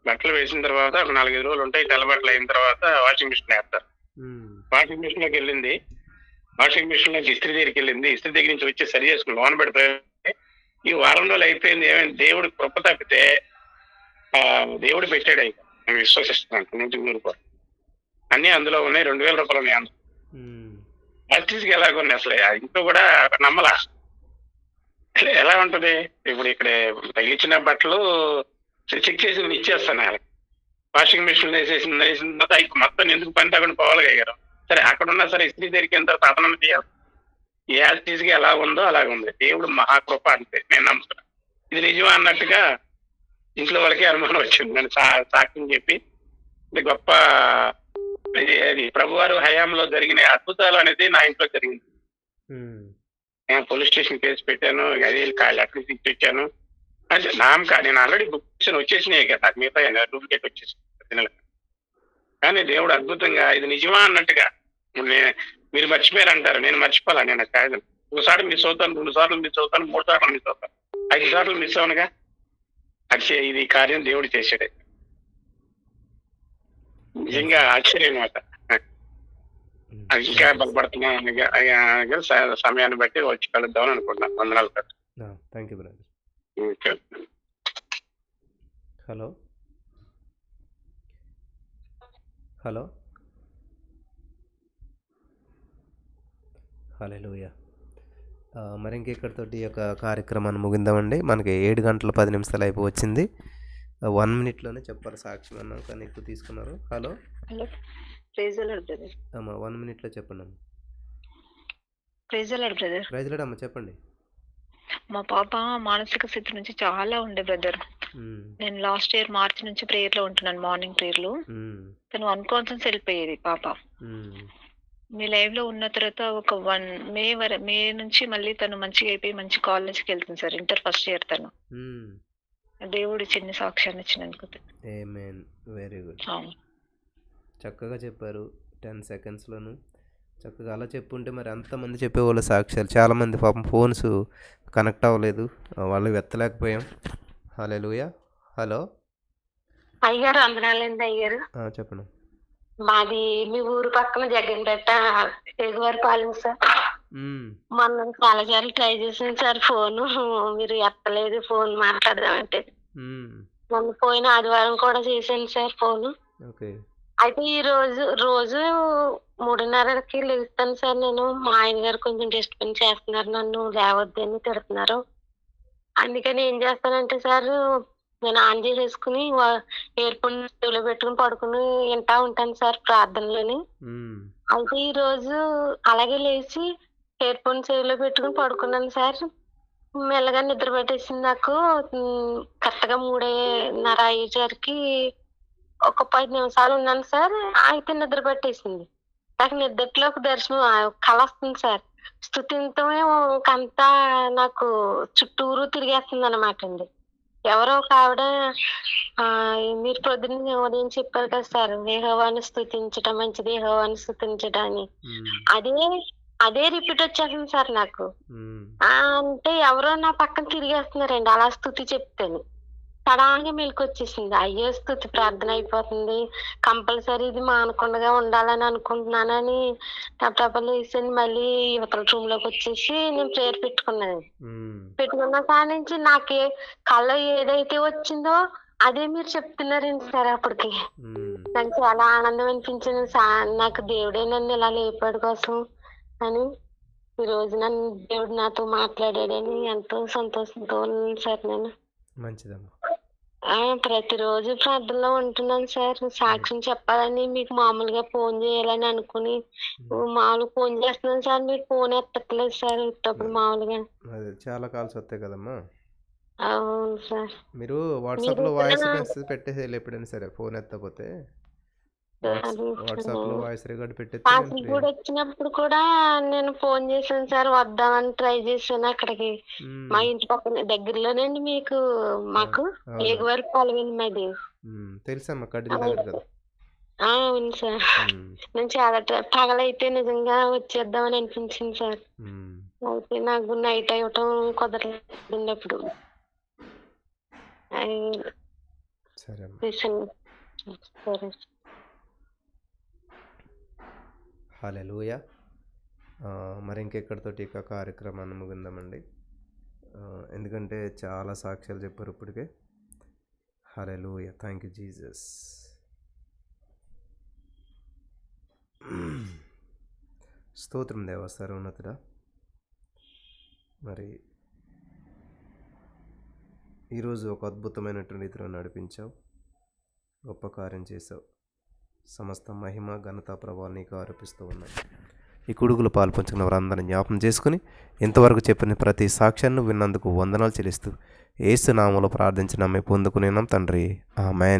బట్టలు వేసిన తర్వాత ఒక 4-5 రోజులు ఉంటాయి, తెల్లబట్టలు అయిన తర్వాత వాషింగ్ మిషన్ వేస్తారు. వాషింగ్ మిషన్ లోకి వెళ్ళింది, వాషింగ్ మిషన్ లోకి ఇస్త్రీ దగ్గరికి వెళ్ళింది, ఇస్త్రీ దగ్గర నుంచి వచ్చి సరి చేసుకుని లోన్ పెడితే ఈ వారం రోజులు అయిపోయింది. ఏమైనా దేవుడు కృప తప్పితే దేవుడు పెట్టాడు. అయి నేను విశ్వసిస్తున్నాను నుంచి ఊరుకో అన్ని అందులో ఉన్నాయి. 2,000 రూపాయలు ఉన్నాయి అందులో. అట్లీస్ట్కి ఎలా కొన్ని అసలు ఇంట్లో కూడా నమ్మలా. ఎలా ఉంటది ఇప్పుడు ఇక్కడ తగిలించిన బట్టలు చెక్ చేసి ఇచ్చేస్తాను వాళ్ళకి. వాషింగ్ మిషన్ వేసేసిన తర్వాత మొత్తం ఎందుకు పని తగ్గని పోవాలి అయ్యారు. సరే అక్కడ ఉన్నా సరే ఇస్త్రీ దొరికిన తర్వాత అతనం చేయాలి. ఏ యాక్టివ్గా ఎలా ఉందో అలాగే ఉంది. దేవుడు మహాకృప అంతే నేను నమ్ముతున్నాను. ఇది నిజమా అన్నట్టుగా ఇంట్లో వాళ్ళకి అనుమానం వచ్చింది. నేను సాక్ష్యం చెప్పి ఇది గొప్ప అది ప్రభువారు హయాంలో జరిగిన అద్భుతాలు అనేది నా ఇంట్లో జరిగింది. నేను పోలీస్ స్టేషన్ కేసు పెట్టాను, అది లెటర్ తెచ్చాను. అంటే నేను ఆల్రెడీ బుక్ చేసిన వచ్చేసినాయి కదా, మిగతా డూప్లికేట్ వచ్చేసి. కానీ దేవుడు అద్భుతంగా ఇది నిజమా అన్నట్టుగా మీరు మర్చిపోయారు అంటారు, నేను మర్చిపోలే. నేను కాదు, ఒకసారి మిస్ అవుతాను, 2 సార్లు మిస్ అవుతాను, 3 సార్లు మిస్ అవుతాను, 5 సార్లు మిస్ అవునుగా. ఇది కార్యం దేవుడు చేశాడు. నిజంగా ఆశ్చర్యం అనమాట. ఇంకా బలపడుతున్నాను. సమయాన్ని బట్టి వచ్చి కలుద్దామని అనుకుంటున్నాను. వందనాలు sir. Thank you brother. Hello hello హల్లెలూయా. మరి ఇంకెక్కడితోటి ఈ యొక్క కార్యక్రమాన్ని ముగిందామండి. మనకి 7 గంటల 10 నిమిషాలు అయిపో వచ్చింది. 1 మినిట్లోనే చెప్పాలి సాక్ష్యం అన్నాం, కానీ ఎక్కువ తీసుకున్నారు. Hello hello, praise the Lord brother. అమ్మ 1 మినిట్లో చెప్పండి అమ్మ. Praise the Lord brother. Praise the Lord అమ్మ, చెప్పండి. మా పాప మానసిక స్థితి నుంచి చాలా ఉండే బ్రదర్. నేను లాస్ట్ ఇయర్ మార్చి నుంచి ప్రేయర్ లో ఉంటున్నాను, మార్నింగ్ ప్రేయర్ లో. తను అన్కాన్షియస్ వెళ్ళిపోయేది పాప. మీ లైవ్ లో ఉన్న తర్వాత ఒక 1 మే నుంచి మళ్ళీ తను మంచిగా అయిపోయి మంచి కాలేజ్కి వెళ్తుంది సార్. ఇంటర్ ఫస్ట్ ఇయర్ తను. దేవుడు చిన్న సాక్ష్యాన్ని ఇచ్చినందుకు. ఆమేన్. Very good. చక్కగా చెప్పారు 10 సెకండ్స్లోను. చక్కగా అలా చెప్పుంటే మరి అంతమంది చెప్పేవాళ్ళు సాక్ష్యాలు. చాలామంది పాపం ఫోన్స్ కనెక్ట్ అవ్వలేదు, వాళ్ళు ఎత్తలేకపోయాం. హల్లెలూయా. హలో అయ్యారు, అందనాలండి అయ్యారు. చెప్పండి. మాది మీ ఊరు పక్కన జగన్పేట ఎగువారి పాలెం సార్. మొన్న చాలాసార్లు ట్రై చేసాను సార్, ఫోను మీరు ఎత్తలేదు. ఫోన్ మాట్లాడదామంటే మొన్న పోయిన ఆదివారం కూడా చేశాను సార్ ఫోను. అయితే ఈ రోజు 3:30కి లేస్తాను సార్ నేను. మా ఆయన గారు కొంచెం డిస్టర్బెన్స్ చేస్తున్నారు, నన్ను లేవద్దని తిడుతున్నారు. అందుకని ఏం చేస్తానంటే సార్, నేను ఆన్ చేసేసుకుని ఇయర్ ఫోన్ చెవిలో పెట్టుకుని పడుకుని వింటా ఉంటాను సార్ ప్రార్థనలోని. అయితే ఈ రోజు అలాగే లేచి ఇయర్ ఫోన్ చెవిలో పెట్టుకుని పడుకున్నాను సార్. మెల్లగా నిద్ర పెట్టేసింది నాకు. కరెక్ట్ గా 3:30 అయ్యేసరికి ఒక 10 నిమిషాలు ఉన్నాను సార్. అయితే నిద్ర పట్టేసింది. నాకు నిద్రలోకి దర్శనం కళ వస్తుంది సార్. స్తుతింతమే అంతా నాకు చుట్టూరు తిరిగేస్తుంది అనమాట అండి. ఎవరో ఒక ఆవిడ మీరు పొద్దున్న ఉదయం చెప్పారు కదా సార్, యెహోవాను స్తుతించడం మంచిది, యెహోవాను స్తుతించడం అని. అదే రిపీట్ వచ్చేస్తుంది సార్ నాకు. అంటే ఎవరో నా పక్కన తిరిగేస్తున్నారండి అలా స్తుతి చెప్తాను. సడన్గా మెలకు వచ్చేసింది. అయ్యో స్తుతి ప్రార్థన అయిపోతుంది, కంపల్సరీ ఇది మానకుండా ఉండాలని అనుకుంటున్నానని టపటపలు వేసాను. మళ్ళీ యువతల రూమ్ లోకి వచ్చేసి నేను ప్రేయర్ పెట్టుకున్నాను. పెట్టుకున్న కాడ నుంచి నాకే కళ్ళ ఏదైతే వచ్చిందో అదే మీరు చెప్తున్నారండి సార్. అప్పటికి నాకు చాలా ఆనందం అనిపించింది. నాకు దేవుడే నన్ను ఇలా లేపాడు కోసం అని, ఈ రోజు నన్ను దేవుడు నాతో మాట్లాడాడని ఎంతో సంతోషంతో ఉన్నాను సార్. నేను మంచిదమ్మా. ప్రతిరోజు ప్రార్థనలో ఉంటున్నాను సార్. సాక్ష్యం చెప్పాలని మీకు మామూలుగా ఫోన్ చేయాలని అనుకుని మామూలుగా ఫోన్ చేస్తున్నాను సార్. మీరు ఫోన్ ఎత్తట్లేదు సార్ ఇట్టప్పుడు మామూలుగా. చాలా కాల్స్ వస్తాయి కదమ్మా. అవును సార్. మీరు వాట్సాప్లో వాయిస్ మెసేజ్ పెట్టేసేయాలి ఎప్పుడైనా సరే, ఫోన్ ఎత్తకపోతే. వాట్సాప్లో వాయిస్ రికార్డ్ పాటలు కూడా వచ్చినప్పుడు కూడా నేను ఫోన్ చేశాను సార్, వద్దామని ట్రై చేశాను అక్కడికి. మా ఇంటి పక్కన దగ్గరలోనండి మీకు మాకు ఏగువారి పాలెం మాది. తెలుసమ్మా, కడ్డీ దగ్గర కదా. అవును సార్. నేను చాలా పగలైతే నిజంగా వచ్చేద్దామని అనిపించింది సార్. అయితే నాకు నైట్ అవ్వటం కుదరలేదు అప్పుడు. సరే. హల్లెలూయా. మరి ఇంకెక్కడితోటి ఇక కార్యక్రమాన్ని ముగిందామండి, ఎందుకంటే చాలా సాక్ష్యాలు చెప్పారు ఇప్పటికే. హల్లెలూయా. Thank you Jesus. స్తోత్రం దేవా సర్వోన్నతుడా. మరి ఈరోజు ఒక అద్భుతమైనటువంటి రీతిలో నడిపించావు, గొప్ప కార్యం చేసావు. సమస్త మహిమ ఘనత ప్రభావాలు నీకు ఆరోపిస్తూ ఉన్నాయి. ఈ కుడుగులు పాల్పంచుకున్న వారందరినీ జ్ఞాపకం చేసుకుని ఇంతవరకు చెప్పిన ప్రతి సాక్ష్యాన్ని విన్నందుకు వందనాలు చెల్లిస్తూ యేసు నామములో ప్రార్థించి నమ్మి పొందుకునేనాం తండ్రి. ఆమేన్.